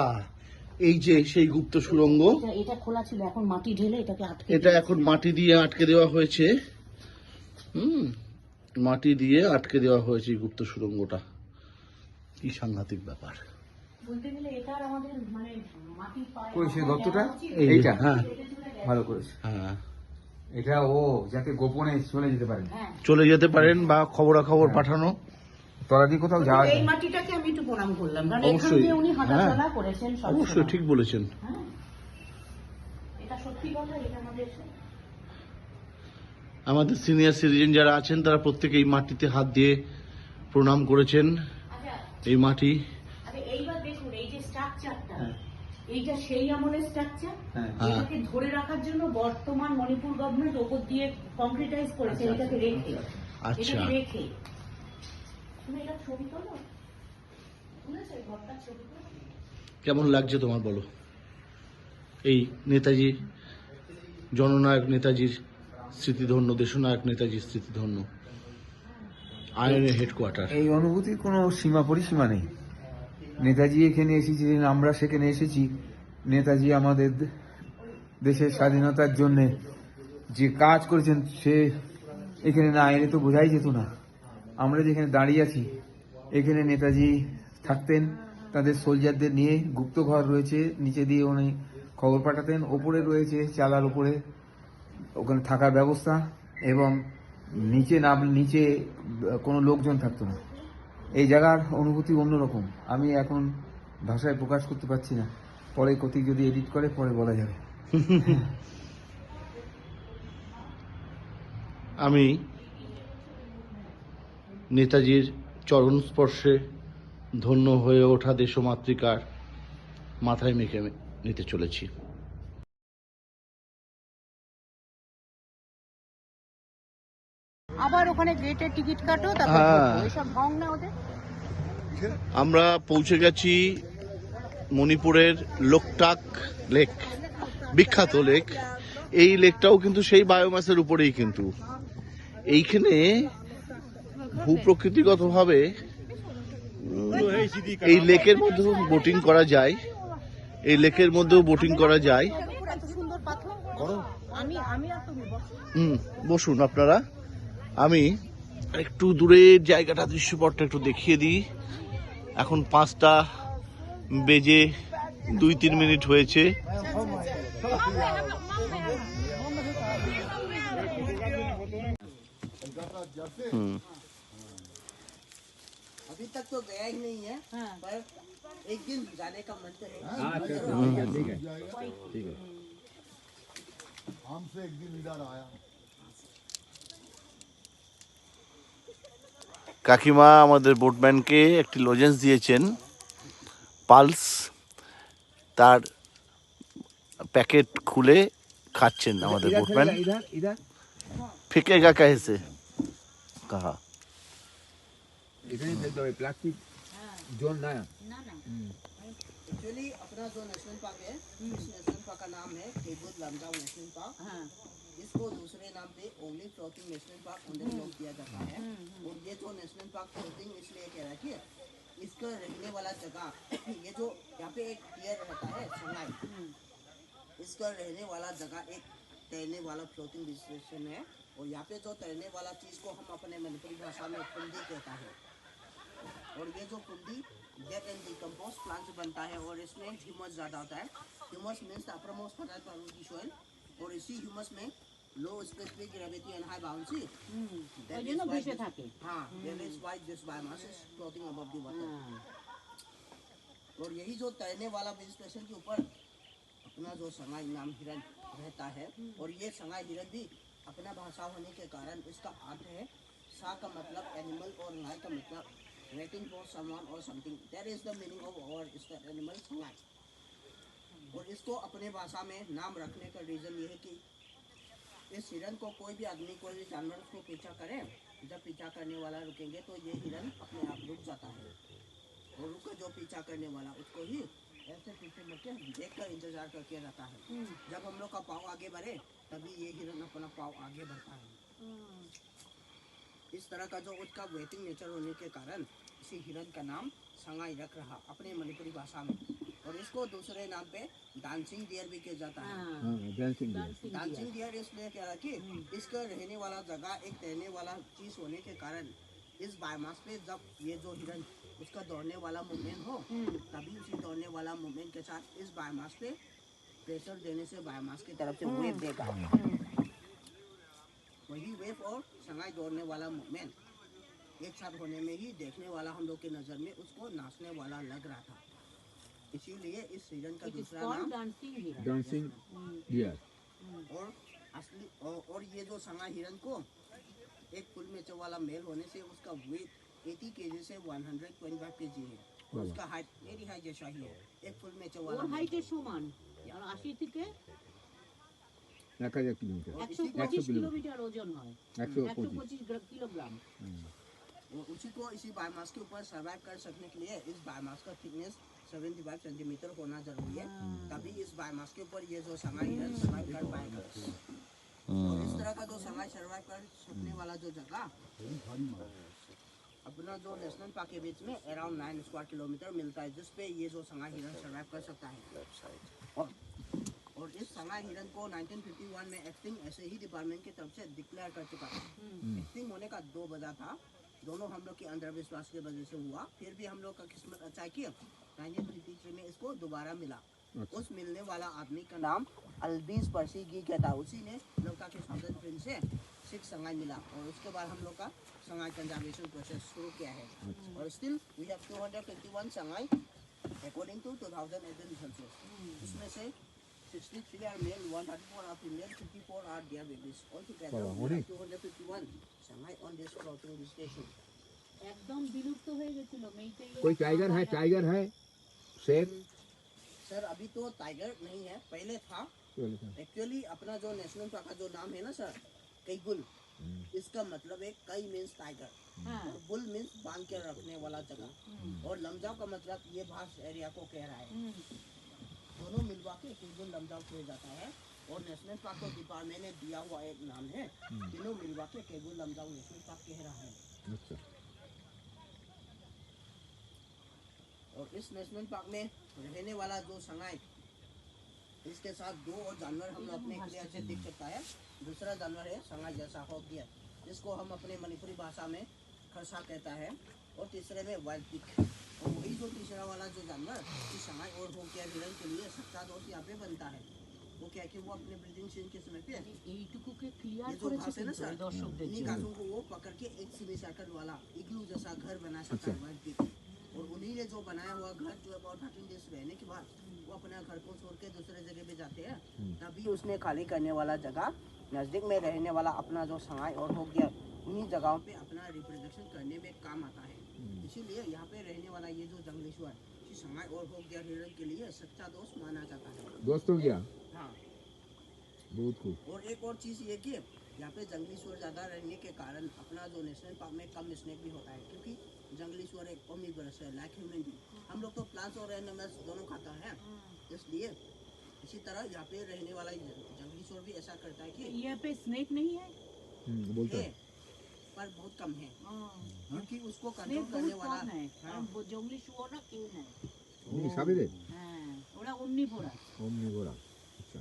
এই যে সেই গুপ্ত সুড়ঙ্গ, এটা খোলা ছিল, এখন মাটি ঢেলে এটাকে এটা এখন মাটি দিয়ে আটকে দেওয়া হয়েছে। মাটি দিয়ে আটকে দেওয়া হয়েছে এই গুপ্ত সুড়ঙ্গটা। কি সাংঘাতিক ব্যাপার। বলতে গেলে এটা আর আমাদের মানে মাটি পায় কই সেই গর্তটা? এই যে, এইটা হ্যাঁ ভালো করেছে। হ্যাঁ, এটা ও যাতে গোপনে চলে যেতে পারেন, চলে যেতে পারেন বা খবরাখবর পাঠানো। তলাদি কোথাও যাওয়া এই যায়। মাটিটাকে আমি একটু প্রণাম করলাম, কারণ এখান অবশ্যই, দিয়ে উনি হাঁটাচলা হ্যাঁ। করেছেন সব অবশ্যই সময়। ঠিক বলেছেন। হ্যাঁ, এটা সত্যি কথা, এটা আমাদের আমাদের সিনিয়র সিটিজেন যারা আছেন তারা প্রত্যেকে এই মাটিতে হাত দিয়ে প্রণাম করেছেন। এই মাটি, আরে এইবার দেখুন এই যে স্ট্রাকচারটা, এইটা সেই আমলের স্ট্রাকচার। হ্যাঁ। এটাকে ধরে রাখার জন্য বর্তমান মণিপুর গভর্নমেন্ট ওপর দিয়ে কংক্রিটাইজ করেছে, এটাকে রেখে আচ্ছা। এটাকে রেখে। তুমি এটা ছবি তোলো, শুনেছো এই ঘরটার ছবি তোলো? কেমন লাগছে তোমার বলো? এই নেতাজি, জননায়ক নেতাজির স্মৃতিধন্য, দেশনায়ক নেতাজির স্মৃতিধন্য আইএনএ হেডকোয়ার্টার। এই অনুভূতির কোনো সীমা পরিসীমা নেই। নেতাজি এখানে এসেছিলেন, আমরা সেখানে এসেছি। নেতাজি আমাদের দেশের স্বাধীনতার জন্য যে কাজ করেছেন সে এখানে না এলে তো বোঝাই যেত না। আমরা যেখানে দাঁড়িয়ে আছি এখানে নেতাজি থাকতেন, তাদের সোলজারদের নিয়ে। গুপ্ত ঘর রয়েছে, নিচে দিয়ে উনি খবর পাঠাতেন। ওপরে রয়েছে চালার উপরে ওখানে থাকার ব্যবস্থা, এবং নিচে কোনো লোকজন থাকতো না। এই জায়গার অনুভূতি অন্যরকম, আমি এখন ভাষায় প্রকাশ করতে পারছি না। পরে কতিক যদি এডিট করে পরে বলা যাবে। আমি নেতাজির চরণ স্পর্শে ধন্য হয়ে ওঠা দেশমাতৃকার মাথায় মেখে নিতে চলেছি। আবার ওখানে গেটের টিকিট কাটো, তারপর হ্যাঁ। ঢোকো। এসব ঢং না ওদের। আমরা পৌঁছে গেছি মণিপুরের লোকটাক লেক, বিখ্যাত লেক। এই লেকটাও কিন্তু সেই বায়োমাসের উপরেই, কিন্তু এইখানে ভূপ্রকৃতিগতভাবে এই লেকের মধ্যেও বোটিং করা যায়। এই লেকের মধ্যেও বোটিং করা যায়। এত সুন্দর পাথর। আমি আর তুমি বসো। বসুন আপনারা। আমি একটু দূরের জায়গাটা, দৃশ্যপটটা একটু দেখিয়ে দিই। এখন 5টা বেজে 2-3 মিনিট হয়েছে। अभी तक तो गया ही नहीं है, पर एक दिन जाने का मन तो है। हमसे एक दिन इधर आया। কাকিমা আমাদের বোটম্যানকে একটি লজেন্স দিয়েছেন, পালস। তার প্যাকেট খুলে খাচ্ছেন আমাদের বোটম্যান। ফেকেগা কাহেসে কাহা। প্লাস্টিক জল না। एक्चुअली अपना जो नेशनल पार्क है, इस नेशनल पार्क का नाम है केबुल लामजाओ नेशनल पार्क। इसको दूसरे नाम पे only floating national park under लोग किया जाता है। और ये जो नेशनल पार्क फ्लोटिंग इसलिए कह रहा है कि इसका रहने वाला जगह, ये जो यहाँ पे एक टियर रहता है संगाई, इसका रहने वाला जगह एक तैरने वाला फ्लोटिंग स्टेशन है। और यहाँ पे जो तैरने वाला चीज को हम अपने मणिपुरी भाषा में कुंडी कहता है। और ये जो कुंडी डेड एंड डिकम्पोज प्लांट से बनता है, और इसमें ह्यूमस ज़्यादा होता है। Humus means the uppermost fertile part of the soil, और इसी ह्यूमस में लो specific gravity and high bouncy, that is why this biomass is floating above the water. और यही जो तैरने वाला वेजिटेशन के ऊपर अपना जो संगाई नाम हिरन रहता है। और ये संगाई हिरन भी अपना भाषा होने के कारण इसका अर्थ है, सा का मतलब एनिमल और नाई का मतलब waiting for someone or something. That is the meaning of our is the animal Sangai. और इसको अपने भाषा में नाम रखने का रीज़न ये है कि इस हिरन को कोई भी आदमी, कोई भी जानवर उसको पीछा करे, जब पीछा करने वाला रुकेंगे तो ये हिरन अपने आप रुक जाता है। और रुक जो पीछा करने वाला उसको ही ऐसे पीछे मुड़ के देख कर इंतजार करके रहता है। जब हम लोग का पाँव आगे बढ़े तभी ये हिरन अपना पाँव आगे बढ़ता है। इस तरह का जो उसका वेटिंग नेचर होने के कारण इसी हिरन का नाम संगाई रख रहा अपने मणिपुरी भाषा में। और इसको दूसरे नाम पे डांसिंग डियर भी कहा जाता है। डांसिंग डियर इसलिए क्या है कि इसका रहने वाला जगह एक तैरने वाला चीज होने के कारण इस बायोमास पे जब ये जो हिरन उसका दौड़ने वाला मूवमेंट हो तभी उसी दौड़ने वाला मूवमेंट के साथ इस बायोमास पे प्रेशर देने से बायोमास की तरफ से वेव देगा। वही वेव और संगाई दौड़ने वाला मूवमेंट एक साथ होने में ही देखने वाला हम लोग की नजर में उसको नाचने वाला लग रहा था, इसीलिए इस हिरन का दूसरा नाम डांसिंग डियर। और असली और ये जो संगाई हिरन को एक फुल मेचर वाला मेल होने से उसका वेट 80 केजी से 125 केजी है और उसका हाइट मेरी हाइट जैसा ही है, एक फुल मेचर वाला হাইটের সমান আর 80 থেকে 1000 কিলোমিটার 125 কিলোমিটার ওজন হয় 125 125 কিলোগ্রাম। और उसी को इसी बायोमास के ऊपर सर्वाइव कर सकने के लिए इस बायोमास का थिकनेस 75 सेंटीमीटर होना जरूरी है, तभी इस बायोमास के ऊपर ये जो संगाई हिरन सर्वाइव कर पाएगा। और इस तरह का जो संगाई सर्वाइव कर सकने वाला जो जगह अपना जो नेशनल पार्क के बीच में अराउंड 9 स्क्वायर किलोमीटर मिलता है जिसपे ये जो संगाई हिरन सर्वाइव कर सकता है। और इस संगाई हिरन को 1951 में एक्टिंग ऐसे ही डिपार्टमेंट की तरफ से डिक्लेयर कर चुका था। एक्टिंग होने का 2 वजह था, दोनों हम लोग के अंधविश्वास की वजह से हुआ, फिर भी हम लोग का किस्मत अच्छा है कि 1953 में इसको दोबारा मिला। उस मिलने वाला आदमी का नाम अल्बीस पर्सी गी का था, उसी ने लोग का साउदर्न प्रिंस से 6 संगाई मिला और उसके बाद हम लोग का संगाई कंजर्वेशन प्रोसेस शुरू किया है। और still we have 251 Sangai according to 2018 census, इसमें से 63 are male, 134 are female, 54 are their babies. Altogether, we have 251 Sangai on this floating station. একদম বিলুপ্ত হয়ে গেছিল মেইতেই। कोई टाइगर है? टाइगर है? शेर? सर अभी तो टाइगर नहीं है, पहले था। एक्चुअली अपना जो नेशनल पार्क का जो नाम है ना सर, कैगुल, इसका मतलब है कई मीन्स टाइगर और बुल मीन्स बांध के रखने वाला जगह, और लमजाव का मतलब ये भाष एरिया को कह रहा है। दोनों मिलवा के कैगुल लमजाव किया जाता है और नेशनल पार्क को डिपार्टमेंट ने दिया हुआ एक नाम है, तीनों मिलवा के कैगुल लमजाव नेशनल पार्क कह रहा है। अच्छा। और इस नेशनल पार्क में रहने वाला जो संगाई, इसके साथ 2 और जानवर हम लोग अपने क्लियर से देख सकता है। दूसरा जानवर है संगाई जैसा हॉक डियर, जिसको हम अपने मणिपुरी भाषा में खरसा कहता है, और तीसरे में वाइल्ड पिग। और वही जो तीसरा वाला जो जानवर इस संगाई और हॉक डियर हिरन के लिए सच्चा दोस्त यहाँ पे बनता है। वो क्या कि वो अपने ब्रीडिंग सीजन के समय पे এইটুকুকে ক্লিয়ার ये जो করেছে घास है ना কিন্তু सर, এই দর্শকদের इन्हीं জন্য। घासों को वो पकड़ के एक सीमी सर्कल वाला इग्लू जैसा घर बना सकता है वाइल्ड पिग। और उन्हीं ने जो बनाया हुआ घर जो अबाउट 13 डेज रहने के बाद वो अपना घर को छोड़ के दूसरे जगह पे जाते हैं, तभी उसने खाली करने वाला जगह नज़दीक में रहने वाला अपना जो संगाई और हो गया उन्हीं जगहों पे अपना रिप्रोडक्शन करने में काम आता है। इसीलिए यहाँ पे रहने वाला ये जो जंगली सुअर इस संगाई और हो गया हिरन के लिए सच्चा दोस्त माना जाता है। दोस्त हो गया? हाँ। बहुत खूब। और एक और चीज़ ये कि यहाँ पे जंगली सुअर ज़्यादा रहने के कारण अपना जो नेशनल पार्क में कम स्नेक भी होता है, क्योंकि जंगली सुअर एक ओमनिवोरस है, लाइक ह्यूमन भी। हम लोग तो प्लांट्स और एनिमल्स दोनों खाता है, इसलिए इसी तरह यहाँ पे रहने वाला जंगली सुअर भी ऐसा करता है कि यहाँ पे स्नेक नहीं है, बोलता है है। पर बहुत कम है, क्योंकि उसको স্নেক कंट्रोल करने বহুত वाला কম है, हाँ, কারণ জঙ্গলি শুয়োর না কেউ নেয়। नहीं साबित है? হ্যাঁ, ওরা omnivorous। ओमनिवोरा। अच्छा।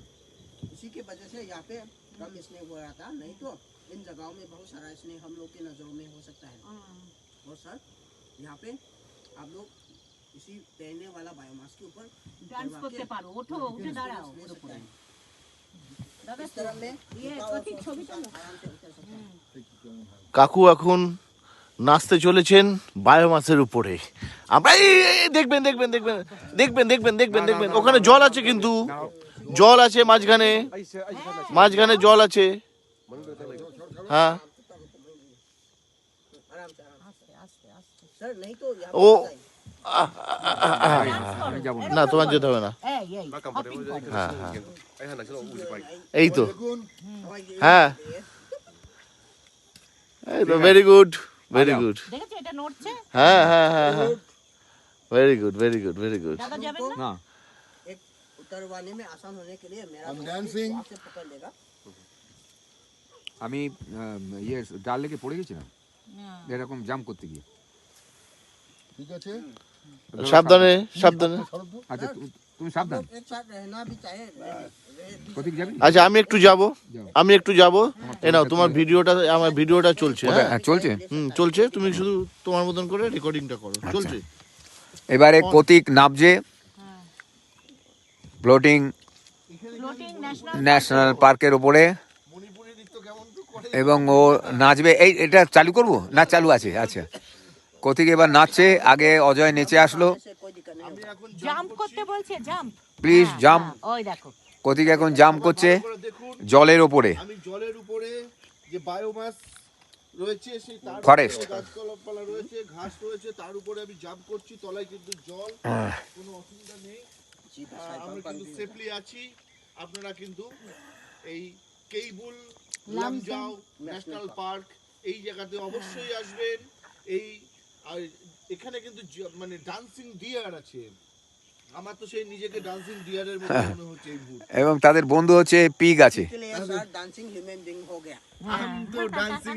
उसी की वजह से यहाँ पे कम स्नेक हो रहा था, नहीं तो इन जगहों में बहुत सारा स्नेक हम लोग की नज़रों में हो सकता है। और सर यहाँ पे आप लोग इसी तैरने वाला बायोमास के ऊपर ডান্স করতে পারো, ওঠো, উঠে দাঁড়াও ले ওর सकते উপরে। हैं। দাদা इस तरह में ये ऊपर और कथी ছবি ऊपर তোলো। आराम से उतर सकते हैं। কাকু এখন নাচতে চলেছেন বায়োমাসের উপরে। আমরা এই দেখবেন দেখবেন দেখবেন দেখবেন দেখবেন দেখবেন দেখবেন ওখানে জল আছে, কিন্তু জল আছে মাঝখানে, মাঝখানে জল আছে। হ্যাঁ आराम से सर, नहीं तो यहाँ ও पे আমি যাব না। না তোমার যেতে হবে না। এই এই hopping করো। হ্যাঁ হ্যাঁ এই তো দেখুন হ্যাঁ এই তো ভেরি গুড ভেরি গুড। দেখেছো এটা নড়ছে? হ্যাঁ হ্যাঁ হ্যাঁ হ্যাঁ very good very good very good. দাদা যাবেন না? না। एक उतरवाने में आसान होने के लिए मेरा हम दोस्त dancing। आपसे पकड़ लेगा। আমি ইয়ে ডাল লেগে পড়ে গেছিলাম এরকম জাম্প করতে গিয়ে। ঠিক আছে সাবধানে সাবধানে। আচ্ছা তুমি সাবধান। एक साथ रहना भी चाहिए কোথায় যাবি? আচ্ছা আমি একটু যাব। এ নাও তোমার ভিডিওটা, আমার ভিডিওটা চলছে। হ্যাঁ হ্যাঁ চলছে। চলছে, তুমি শুধু তোমার মতন করে রেকর্ডিংটা করো। চলছে। এবারে প্রতীক নামছে ফ্লোটিং ন্যাশনাল পার্কের উপরে এবং ও নাচবে। এটা চালু করব না? চালু আছে। আচ্ছা প্রতীক এবার নাচছে। আগে অজয় নেচে আসলো। से कोई दिक्कत नहीं জাম্প করতে বলছে, জাম্প। Please jump. ওই দেখো। প্রতীক এখন জাম্প করছে জলের ওপরে। আমি জলের উপরে যে বায়োমাস রয়েছে, সেই তার Forest. গাছপালা রয়েছে, ঘাস রয়েছে, তার উপরে আমি জাম্প করছি। তলায় কিন্তু জল, কোনো অসুবিধা নেই। আমরা কিন্তু সেফলি আছি। আপনারা কিন্তু এই কেইবুল লামজাও ন্যাশনাল পার্ক এই জায়গাতে অবশ্যই আসবেন। এই আর এখানে কিন্তু মানে ডান্সিং ডিয়ার আছে। আমার তো সেই নিজেকে ডান্সিং ডিয়ারের মতো মনে হচ্ছে এই মুহূর্তে। এবং তাদের বন্ধু হচ্ছে পিগ আছে। इसलिए सर डांसिंग ह्यूमन बीइंग हो गया আমি তো ডান্সিং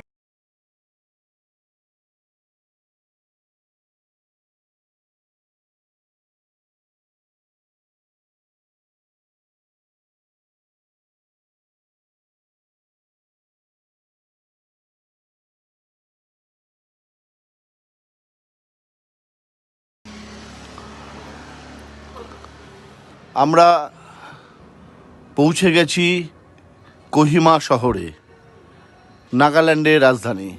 আমরা পৌঁছে গেছি কোহিমা শহরে, নাগাল্যান্ডের রাজধানী।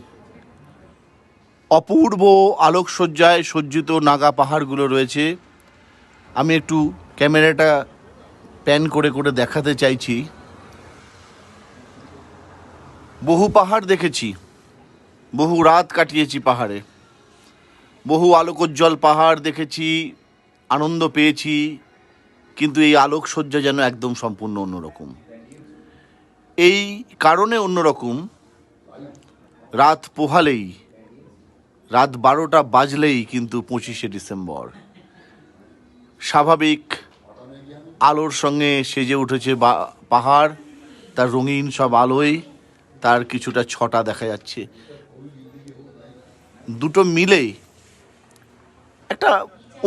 অপূর্ব আলোকসজ্জায় সজ্জিত নাগা পাহাড়গুলো রয়েছে। আমি একটু ক্যামেরাটা প্যান করে করে দেখাতে চাইছি। বহু পাহাড় দেখেছি, বহু রাত কাটিয়েছি পাহাড়ে, বহু আলোকোজ্জ্বল পাহাড় দেখেছি, আনন্দ পেয়েছি। কিন্তু এই আলোকসজ্জা যেন একদম সম্পূর্ণ অন্যরকম। এই কারণে অন্যরকম, রাত পোহালেই, রাত 12টা বাজলেই কিন্তু 25শে ডিসেম্বর স্বাভাবিক আলোর সঙ্গে সেজে উঠেছে পাহাড়। তার রঙিন সব আলোয় তার কিছুটা ছটা দেখা যাচ্ছে। দুটো মিলেই একটা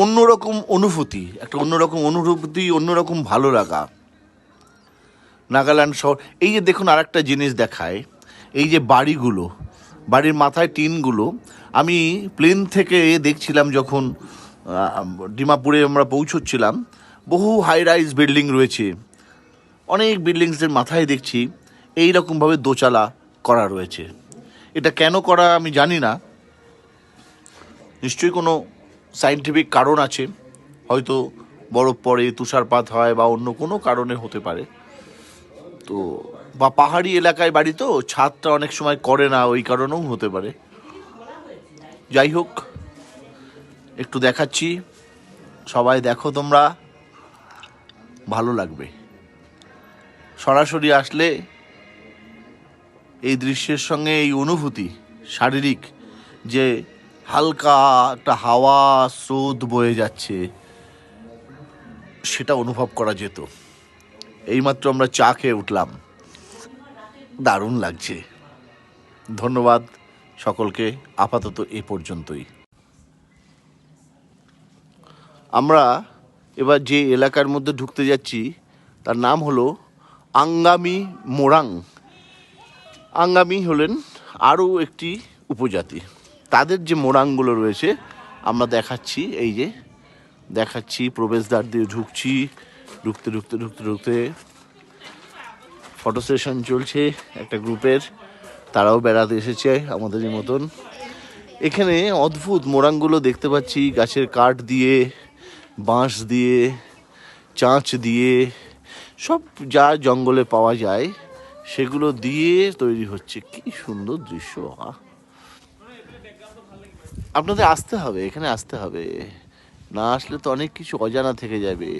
অন্যরকম অনুভূতি, অন্যরকম ভালো লাগা। নাগাল্যান্ড শহর, এই যে দেখুন আরেকটা জিনিস দেখায়, এই যে বাড়িগুলো, বাড়ির মাথায় টিনগুলো। আমি প্লেন থেকে দেখছিলাম যখন ডিমাপুরে আমরা পৌঁছচ্ছিলাম, বহু হাই রাইজ বিল্ডিং রয়েছে। অনেক বিল্ডিংসের মাথায় দেখছি এই রকমভাবে দোচালা করা রয়েছে। এটা কেন করা আমি জানি না, নিশ্চয়ই কোনো সায়েন্টিফিক কারণ আছে। হয়তো বরফ পড়ে, তুষারপাত হয়, বা অন্য কোনো কারণে হতে পারে। তো বা পাহাড়ি এলাকায় বাড়ি তো ছাদটা অনেক সময় করে না, ওই কারণেও হতে পারে। যাই হোক, একটু দেখাচ্ছি, সবাই দেখো, তোমরা ভালো লাগবে। সরাসরি আসলে এই দৃশ্যের সঙ্গে এই অনুভূতি, শারীরিক যে হালকা একটা হাওয়া স্রোত বয়ে যাচ্ছে, সেটা অনুভব করা যেত। এইমাত্র আমরা চা খেয়ে উঠলাম, দারুণ লাগছে। ধন্যবাদ সকলকে, আপাতত এ পর্যন্তই। আমরা এবার যে এলাকার মধ্যে ঢুকতে যাচ্ছি তার নাম হলো আঙ্গামি মোরাং। আঙ্গামি হলেন আরও একটি উপজাতি। তাদের যে মোরাংগুলো রয়েছে আমরা দেখাচ্ছি, এই যে দেখাচ্ছি, প্রবেশদ্বার দিয়ে ঢুকছি। ঢুকতে ফটো সেশন চলছে একটা গ্রুপের, তারাও বেড়াতে এসেছে আমাদের মতন। এখানে অদ্ভুত মোরাংগুলো দেখতে পাচ্ছি, গাছের কাঠ দিয়ে, বাঁশ দিয়ে, চাঁচ দিয়ে, সব যা জঙ্গলে পাওয়া যায় সেগুলো দিয়ে তৈরি হচ্ছে। কি সুন্দর দৃশ্য! আপনাদের আসতে হবে, এখানে আসতে হবে, না আসলে তো অনেক কিছু অজানা থেকে যাবে।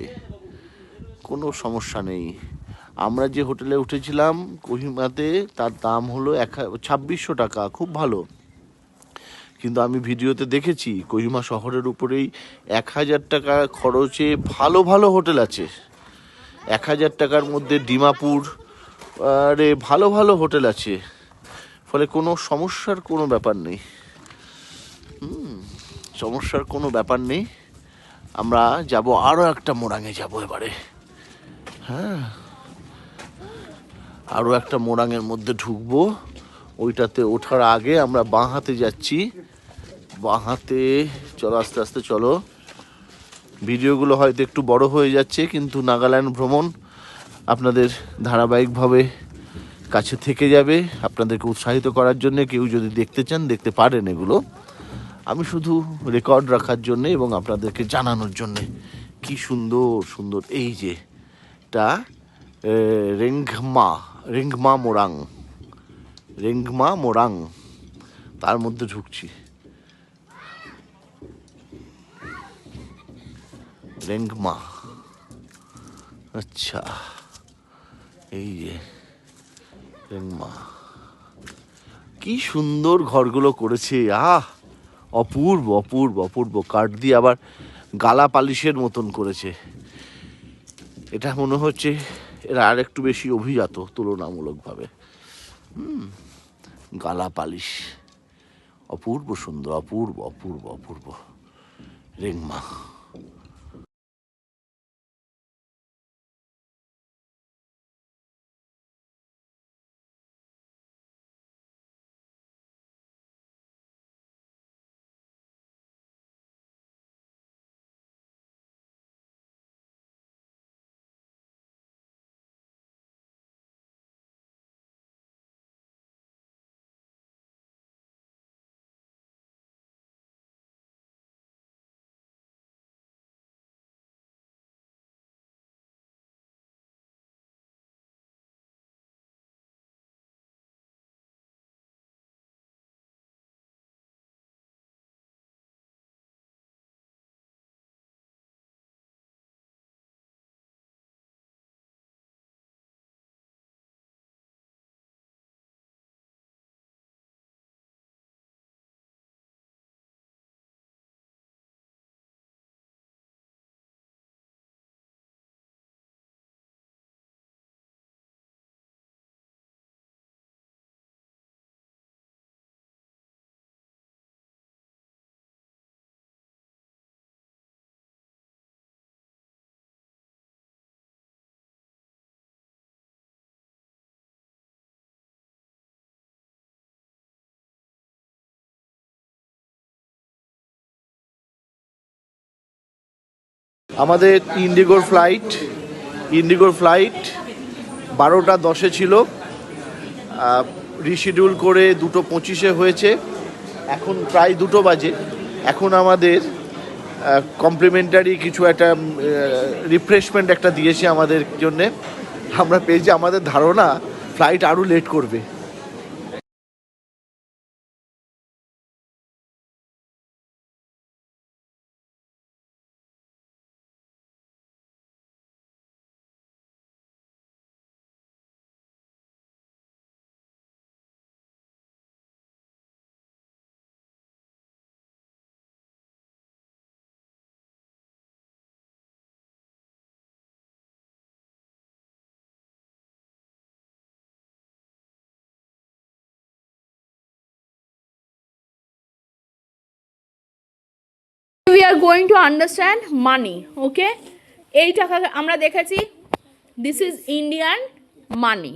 কোনো সমস্যা নেই। আমরা যে হোটেলে উঠেছিলাম কোহিমাতে, তার দাম হলো 2600 টাকা, খুব ভালো। কিন্তু আমি ভিডিওতে দেখেছি কোহিমা শহরের উপরেই 1000 টাকা খরচে ভালো ভালো হোটেল আছে। 1000 টাকার মধ্যে ডিমাপুর আরে ভালো ভালো হোটেল আছে। ফলে কোনো সমস্যার কোনো ব্যাপার নেই, সমস্যার কোনো ব্যাপার নেই। আমরা যাব আরও একটা মোরাঙে যাব এবারে। হ্যাঁ, আরও একটা মোরাঙের মধ্যে ঢুকবো। ওইটাতে ওঠার আগে আমরা বাঁ হাতে যাচ্ছি, বাঁ হাতে। চলো আস্তে আস্তে চলো। ভিডিওগুলো হয়তো একটু বড় হয়ে যাচ্ছে, কিন্তু নাগাল্যান্ড ভ্রমণ আপনাদের ধারাবাহিকভাবে কাছে থেকে যাবে, আপনাদেরকে উৎসাহিত করার জন্য। কেউ যদি দেখতে চান দেখতে পারেন এগুলো, আমি শুধু রেকর্ড রাখার জন্যে এবং আপনাদেরকে জানানোর জন্যে। কি সুন্দর সুন্দর, এই যে এটা রেংঘমা মোরাং, তার মধ্যে ঢুকছি। রেংঘমা, আচ্ছা, এই যে রেংমা। কি সুন্দর ঘরগুলো করেছে, অপূর্ব অপূর্ব অপূর্ব। কাঠ দিয়ে আবার গালা পালিশের মতন করেছে। এটা মনে হচ্ছে এরা আর একটু বেশি অভিজাত তুলনামূলকভাবে। গালা পালিশ, অপূর্ব সুন্দর, অপূর্ব অপূর্ব অপূর্ব। রেংমা। আমাদের ইন্ডিগোর ফ্লাইট 12:10 ছিল, রিশিডিউল করে 2:25 হয়েছে। এখন প্রায় 2 বাজে। এখন আমাদের কমপ্লিমেন্টারি কিছু একটা রিফ্রেশমেন্ট একটা দিয়েছে আমাদের জন্যে। আমরা পেয়েছি, আমাদের ধারণা ফ্লাইট আরও লেট করবে। We are going to understand money, okay? এই টাকা আমরা দেখেছি, দিস ইজ ইন্ডিয়ান মানি।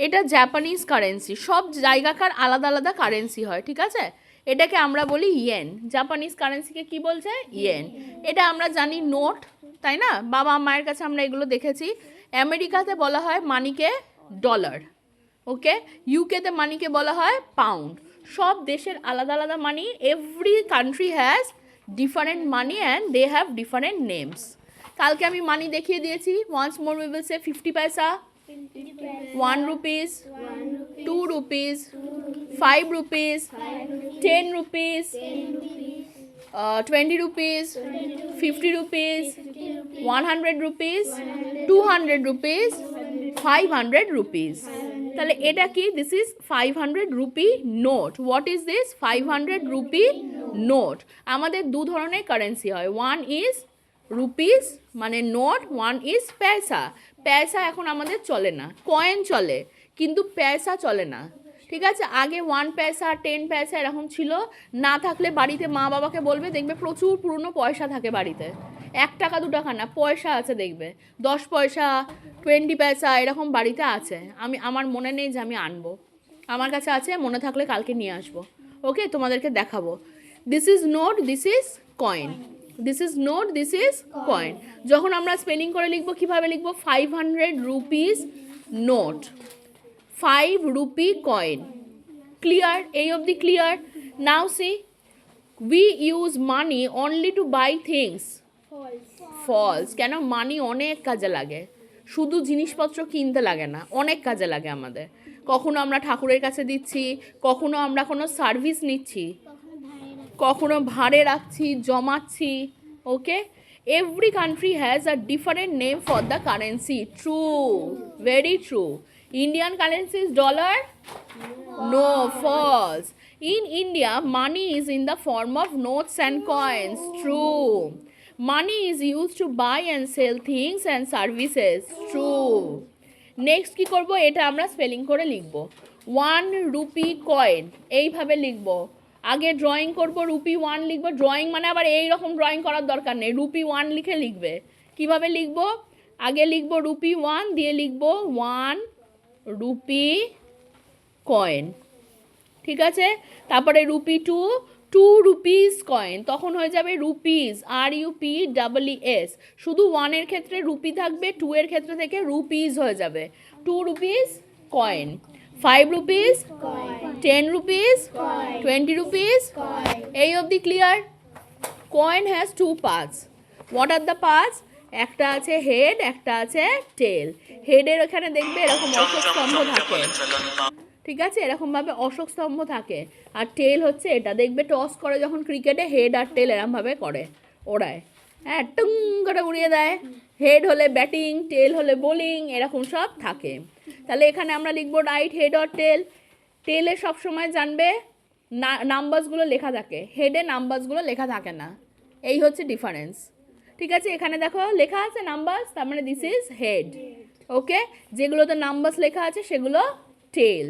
এটা জাপানিজ কারেন্সি। সব জায়গাকার আলাদা আলাদা কারেন্সি হয়, ঠিক আছে? এটাকে আমরা বলি ইয়েন। জাপানিজ কারেন্সিকে কি বলছে? ইয়েন। এটা আমরা জানি নোট, তাই না? বাবা মায়ের কাছে আমরা এগুলো দেখেছি। আমেরিকাতে বলা হয় মানিকে ডলার, ওকে? ইউকেতে মানিকে বলা হয় পাউন্ড। সব দেশের আলাদা আলাদা money. Every country has different money and they have different names. কালকে আমি মানি দেখিয়ে দিয়েছি। once more we will say 50 paisa, 1 rupees, 2 rupees, 5 rupees, 10 rupees, 20 rupees, 50 rupees, 100 rupees, 200 rupees, 500 rupees. তাহলে এটা কি? This is 500 rupee note. What is this? 500 rupee note. আমাদের দু ধরনের কারেন্সি হয়। ওয়ান ইজ রুপিস মানে নোট, ওয়ান ইজ পয়সা। পয়সা এখন আমাদের চলে না, কয়েন চলে কিন্তু পয়সা চলে না, ঠিক আছে? আগে 1 পয়সা 10 পয়সা এরকম ছিল। না থাকলে বাড়িতে মা বাবাকে বলবে, দেখবে প্রচুর পুরনো পয়সা থাকে বাড়িতে। 1 টাকা 2 টাকা না, পয়সা আছে দেখবে, 10 পয়সা 20 পয়সা এরকম বাড়িতে আছে। আমার মনে নেই যে আমি আনবো, আমার কাছে আছে, মনে থাকলে কালকে নিয়ে আসবো। ওকে, তোমাদেরকে দেখাবো। This is note, this is coin, this is note, this is coin. যখন আমরা স্পেলিং করে লিখবো, কিভাবে লিখবো? 500 rupees note, 5 rupee coin. Clear? এই অবধি clear? Now see, we use money only to buy things. False. কেন? মানি অনেক কাজে লাগে, শুধু জিনিসপত্র কিনতে লাগে না, অনেক কাজে লাগে আমাদের। কখনো আমরা ঠাকুরের কাছে দিচ্ছি, কখনো আমরা কোনো সার্ভিস নিচ্ছি, কখনো ভাড়ে রাখছি, জমাচ্ছি। Okay, every country has a different name for the currency. True, very true. Indian currency is dollar? No, false. In India, money is in the form of notes and coins. True. Money is used to buy and sell things and services. True. Next কি করব? এটা আমরা spelling করে লিখব। 1 rupee coin, এইভাবে লিখব। আগে drawing করব, রুপি 1 লিখব। ড্রয়িং মানে আবার এই রকম ড্রয়িং করার দরকার নেই, রুপি 1 লিখে লিখবে। কিভাবে লিখব? আগে লিখব রুপি 1, দিয়ে লিখব 1 রুপি কয়েন, ঠিক আছে? তারপরে রুপি 2, 2 রুপিস কয়েন, তখন হয়ে যাবে রুপিস, RUPEES। শুধু 1 এর ক্ষেত্রে রুপি থাকবে, 2 এর ক্ষেত্রে থেকে রুপিস হয়ে যাবে। 2 rupees coin, 5 rupees, 10 rupees, 20 rupees. এই অবধি clear? Coin has 2 parts. What are the parts? একটা আছে হেড, একটা আছে টেল। হেডের ওখানে দেখবে এরকম অশোক স্তম্ভ থাকে, ঠিক আছে? এরকমভাবে অশোক স্তম্ভ থাকে। আর টেল হচ্ছে এটা, দেখবে টস করে যখন ক্রিকেটে, হেড আর টেল এরমভাবে করে, ওড়ায়, হ্যাঁ, টুং করে উড়িয়ে দেয়। হেড হলে ব্যাটিং, টেল হলে বোলিং, এরকম সব থাকে। তাহলে এখানে আমরা লিখবো রাইট হেড অর টেল। টেলে সবসময় জানবে নাম্বারসগুলো লেখা থাকে, হেডে নাম্বারসগুলো লেখা থাকে না, এই হচ্ছে ডিফারেন্স। ঠিক আছে, এখানে দেখো লেখা আছে নাম্বারস, তার মানে দিস ইজ হেড। ওকে, যেগুলোতে নাম্বারস লেখা আছে সেগুলো টেল।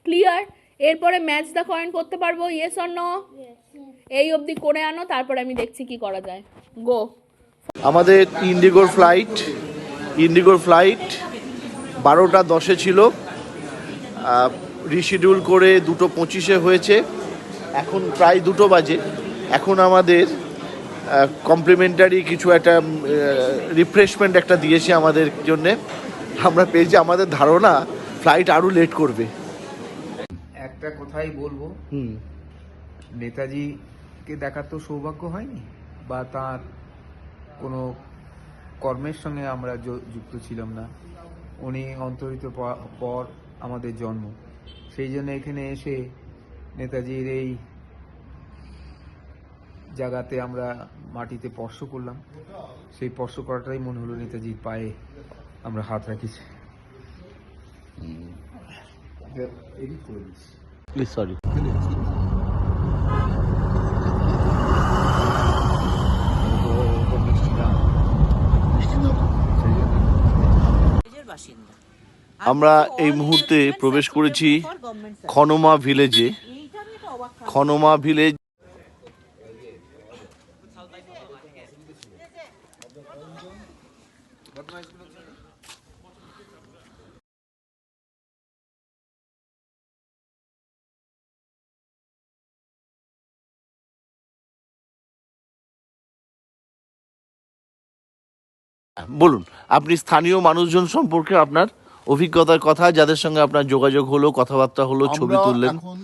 ক্লিয়ার? এরপরে ম্যাচ দ্য কয়েন করতে পারবো, ইয়েস অর নো? এই অবধি করে আনো, তারপরে আমি দেখছি কি করা যায়। গো। আমাদের ইন্ডিগোর ফ্লাইট 12:10 ছিল, রিশিডিউল করে 2:25 হয়েছে, এখন প্রায় 2 বাজে। এখন আমাদের কমপ্লিমেন্টারি কিছু একটা রিফ্রেশমেন্ট একটা দিয়েছে আমাদের জন্যে, আমরা পেয়েছি। আমাদের ধারণা ফ্লাইট আরও লেট করবে। একটা কথাই বলবো, নেতাজিকে দেখার তো সৌভাগ্য হয়নি, বা তার কোনো কর্মের সঙ্গে আমরা যুক্ত ছিলাম না। উনি অন্তরিত পর আমাদের জন্ম, সেই জন্য এখানে এসে নেতাজির এই জায়গাতে আমরা মাটিতে স্পর্শ করলাম। সেই স্পর্শ করাটাই মনে হলো নেতাজির পায়ে আমরা হাত রাখিছি। এডিট করে দিচ্ছি, সরি। আমরা এই মুহূর্তে প্রবেশ করেছি খনমা ভিলেজে। খনমা ভিলেজ বলুন, আপনি স্থানীয় মানুষজন সম্পর্কে আপনার অভিজ্ঞতার কথা, যাদের সঙ্গে আপনার যোগাযোগ হলো, কথাবার্তা হলো, ছবি আমরা তুললেন। এখন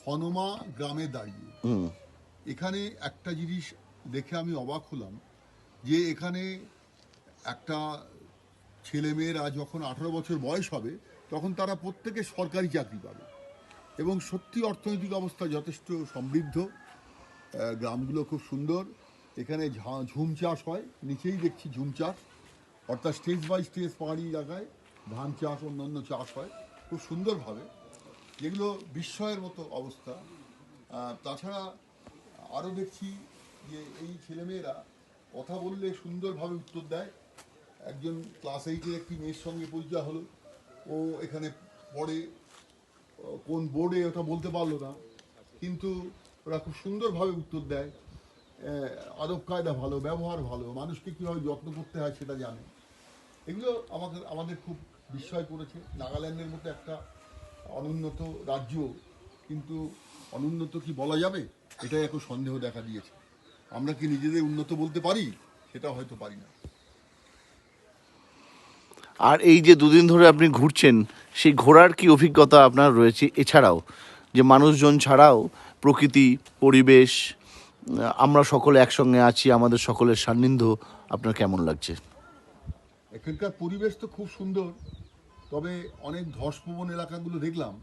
খনমা গ্রামে দাঁড়িয়ে, এখানে একটা জিনিস দেখে আমি অবাক হলাম যে এখানে একটা ছেলেমেয়েরা যখন 18 বছর বয়স হবে তখন তারা প্রত্যেকে সরকারি চাকরি পাবে, এবং সত্যি অর্থনৈতিক অবস্থা যথেষ্ট সমৃদ্ধ। গ্রামগুলো খুব সুন্দর। এখানে ঝুম চাষ হয়, নিচেই দেখছি ঝুম চাষ, অর্থাৎ স্টেজ বাই স্টেজ পাহাড়ি এলাকায় ধান চাষ, অন্যান্য চাষ হয় খুব সুন্দরভাবে, যেগুলো বিস্ময়ের মতো অবস্থা। তাছাড়া আরও দেখছি যে এই ছেলেমেয়েরা কথা বললে সুন্দরভাবে উত্তর দেয়। একজন ক্লাস 8-এর একটি মেয়ের সঙ্গে পরিচয় হলো, ও এখানে পড়ে, কোন বোর্ডে ওটা বলতে পারলো না, কিন্তু ওরা খুব সুন্দরভাবে উত্তর দেয়। আদব কায়দা ভালো, ব্যবহার ভালো, মানুষকে কীভাবে যত্ন করতে হয় সেটা জানে। এগুলো আমাদের খুব বিস্ময় করেছে। নাগাল্যান্ডের মতো একটা অনুন্নত রাজ্য, কিন্তু অনুন্নত কি বলা যাবে, এটাই এখন সন্দেহ দেখা দিয়েছে। আমরা কি নিজেদের উন্নত বলতে পারি? সেটা হয়তো পারি না। আর এই যে দুদিন ধরে আপনি ঘুরছেন, সেই ঘোরার কি অভিজ্ঞতা আপনার রয়েছে? এছাড়াও যে মানুষজন ছাড়াও প্রকৃতি, পরিবেশ, আমরা সকলে একসঙ্গে আছি, আমাদের সকলের সান্নিধ্য আপনার কেমন লাগছে? এখানকার পরিবেশ তো খুব সুন্দর, তবে অনেক ধসপ্রবণ এলাকাগুলো দেখলাম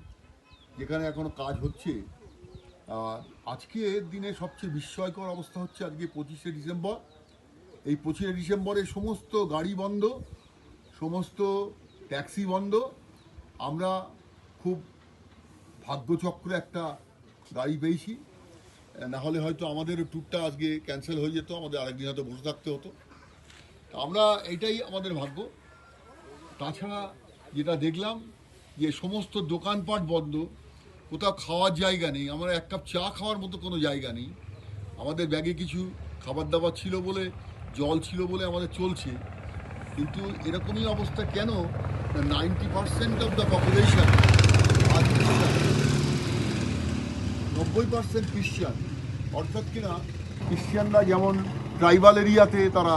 যেখানে এখনো কাজ হচ্ছে। আর আজকের দিনে সবচেয়ে বিস্ময়কর অবস্থা হচ্ছে আজকে 25শে ডিসেম্বর। এই 25শে ডিসেম্বরে সমস্ত গাড়ি বন্ধ, সমস্ত ট্যাক্সি বন্ধ। আমরা খুব ভাগ্যচক্রে একটা গাড়ি পেয়েছি, না হলে হয়তো আমাদের ট্যুরটা আজকে ক্যান্সেল হয়ে যেত, আমাদের আরেকদিন হয়তো বসে থাকতে হতো। আমরা এটাই আমাদের ভাগ্য। তাছাড়া যেটা দেখলাম যে সমস্ত দোকানপাট বন্ধ, কোথাও খাওয়ার জায়গা নেই, আমার এক কাপ চা খাওয়ার মতো কোনো জায়গা নেই। আমাদের ব্যাগে কিছু খাবার দাবার ছিল বলে, জল ছিল বলে আমাদের চলছে, কিন্তু এরকমই অবস্থা কেন? 90% অফ দ্য পপুলেশন আজ 90% খ্রিশ্চান, অর্থাৎ কিনা খ্রিশ্চানরা যেমন ট্রাইবাল এরিয়াতে তারা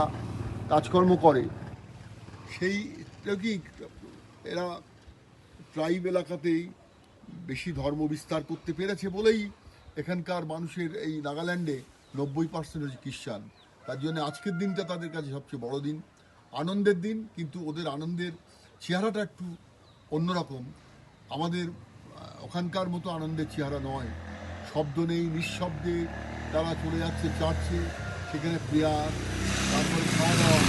কাজকর্ম করে, সেই কি এরা ট্রাইব এলাকাতেই বেশি ধর্ম বিস্তার করতে পেরেছে বলেই এখানকার মানুষের এই নাগাল্যান্ডে 90% হচ্ছে খ্রিশ্চান। তার জন্য আজকের দিনটা তাদের কাছে সবচেয়ে বড় দিন, আনন্দের দিন। কিন্তু ওদের আনন্দের চেহারাটা একটু অন্যরকম, আমাদের ওখানকার মতো আনন্দের চেহারা নয়। শব্দ নেই, নিঃশব্দে তারা চলে যাচ্ছে চার্চে, সেখানে প্রেয়ার, তারপরে খাওয়া দাওয়া,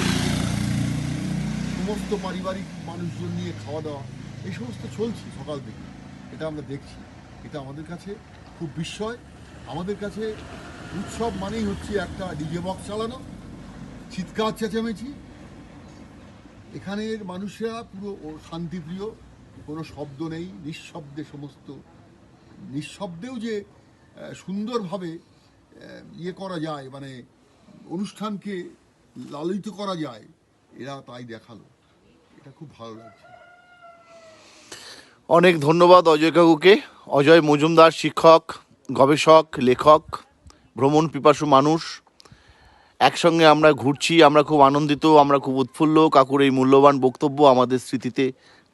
সমস্ত পারিবারিক মানুষজন নিয়ে খাওয়া দাওয়া, এই সমস্ত চলছে সকাল থেকে। এটা আমরা দেখছি, এটা আমাদের কাছে খুব বিস্ময়। আমাদের কাছে উৎসব মানেই হচ্ছে একটা ডিজে বক্স চালানো, চিৎকার চেঁচামেচি। এখানের মানুষরা পুরো শান্তিপ্রিয়, কোনো শব্দ নেই, নিঃশব্দে সমস্ত। নিঃশব্দেও যে সুন্দরভাবে ইয়ে করা যায়, মানে অনুষ্ঠানকে লালিত করা যায়, এরা তাই দেখালো। এটা খুব ভালো লাগছে। অনেক ধন্যবাদ অজয় কাকুকে। অজয় মজুমদার শিক্ষক, গবেষক, লেখক, ভ্রমণ পিপাসু মানুষ। একসঙ্গে আমরা ঘুরছি, আমরা খুব আনন্দিত, আমরা খুব উৎফুল্ল। কাকুর এই মূল্যবান বক্তব্য আমাদের স্মৃতিতে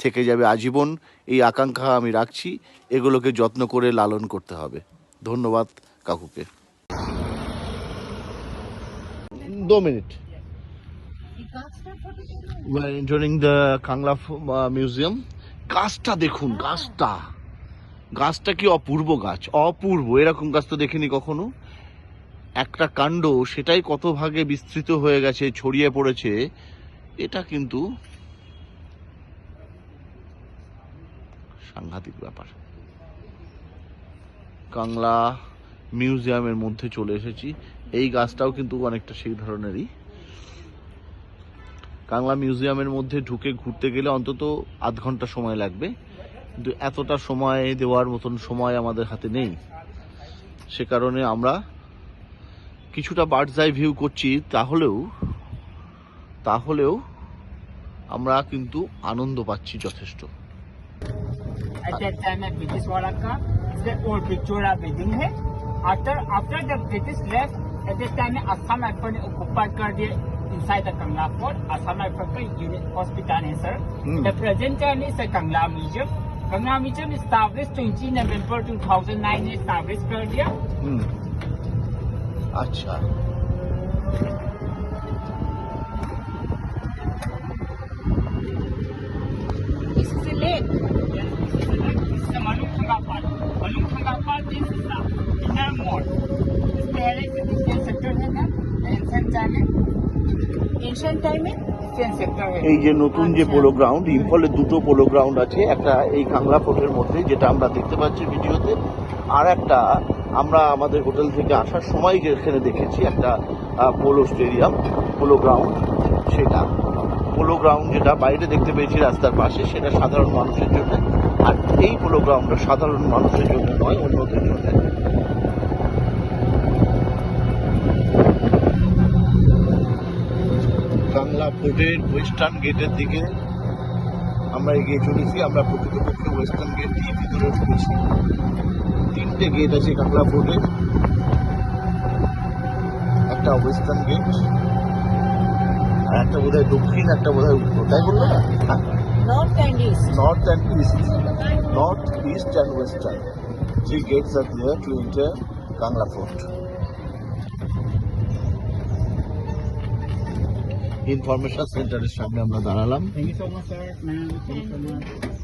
থেকে যাবে আজীবন, এই আকাঙ্ক্ষা আমি রাখছি। এগুলোকে যত্ন করে লালন করতে হবে। ধন্যবাদ কাকুকে। 2 minute. We are entering the Kangla Museum. গাছটা দেখুন, গাছটা কি অপূর্ব গাছ, অপূর্ব। এরকম গাছ তো দেখিনি কখনো। একটা কাণ্ড, সেটাই কত ভাগে বিস্তৃত হয়ে গেছে, ছড়িয়ে পড়েছে। এটা কিন্তু সাংঘাতিক ব্যাপার। কাংলা মিউজিয়ামের মধ্যে চলে এসেছি। এই গাছটাও কিন্তু অনেকটা সেই ধরনেরই। কাংলা মিউজিয়ামের মধ্যে ঢুকে ঘুরতে গেলে অন্তত আধ ঘন্টা সময় লাগবে, কিন্তু এতটা সময় দেওয়ার মতন সময় আমাদের হাতে নেই। সে কারণে আমরা কিছুটা বার্ডস আই ভিউ করছি, তাহলেও আমরা কিন্তু আনন্দ পাচ্ছি যথেষ্ট। At that time, at British Wala ka, the old Victoria building है. After the British left, at that time Assam Rifle ने occupied कर दिए inside the Kangla Fort. Assam Rifle का unit hospital है sir. The present time is the Kangla Museum. Kangla Museum established 20 November 2009 ने established कर दिया. अच्छा, This is a lake. Yes, this is the Malungkhanga Park. Malungkhanga Park is the inner mall. इस पहले से Indian sector है ना, ancient time में. Ancient time में Indian sector है. এই যে নতুন যে পোলো গ্রাউন্ড, ইম্ফলে 2টো পোলো গ্রাউন্ড আছে, একটা এই কাংলা ফোর্টের মধ্যে যেটা আমরা দেখতে পাচ্ছি ভিডিওতে, আর একটা আমরা আমাদের হোটেল থেকে আসার সময় যেখানে দেখেছি একটা পোলো স্টেডিয়াম, পোলো গ্রাউন্ড। সেটা পোলো গ্রাউন্ড যেটা বাইরে দেখতে পেয়েছি রাস্তার পাশে, সেটা সাধারণ মানুষের জন্য। আর এই পোলো গ্রাউন্ডটা সাধারণ মানুষের জন্য নয়, অন্যদের জন্য। ফোর্টের ওয়েস্টার্ন গেটের দিকে আমরা এগিয়ে চলেছি। আমরা প্রকৃতপক্ষে ওয়েস্টার্ন গেট দিয়ে ভিতরে ঢুকেছি। 3টে গেট আছে কাংলা ফোর্টে, একটা ওয়েস্টার্ন গেট আর একটা বোধহয় দক্ষিণ, একটা বোধহয় উত্তর, তাই বললো না? North and East. North and East, North, East and Western. 3 gates are there to enter Kangla Fort. Information সেন্টারের সামনে আমরা দাঁড়ালাম। Thank you so much, sir, ma'am. Thank you so much.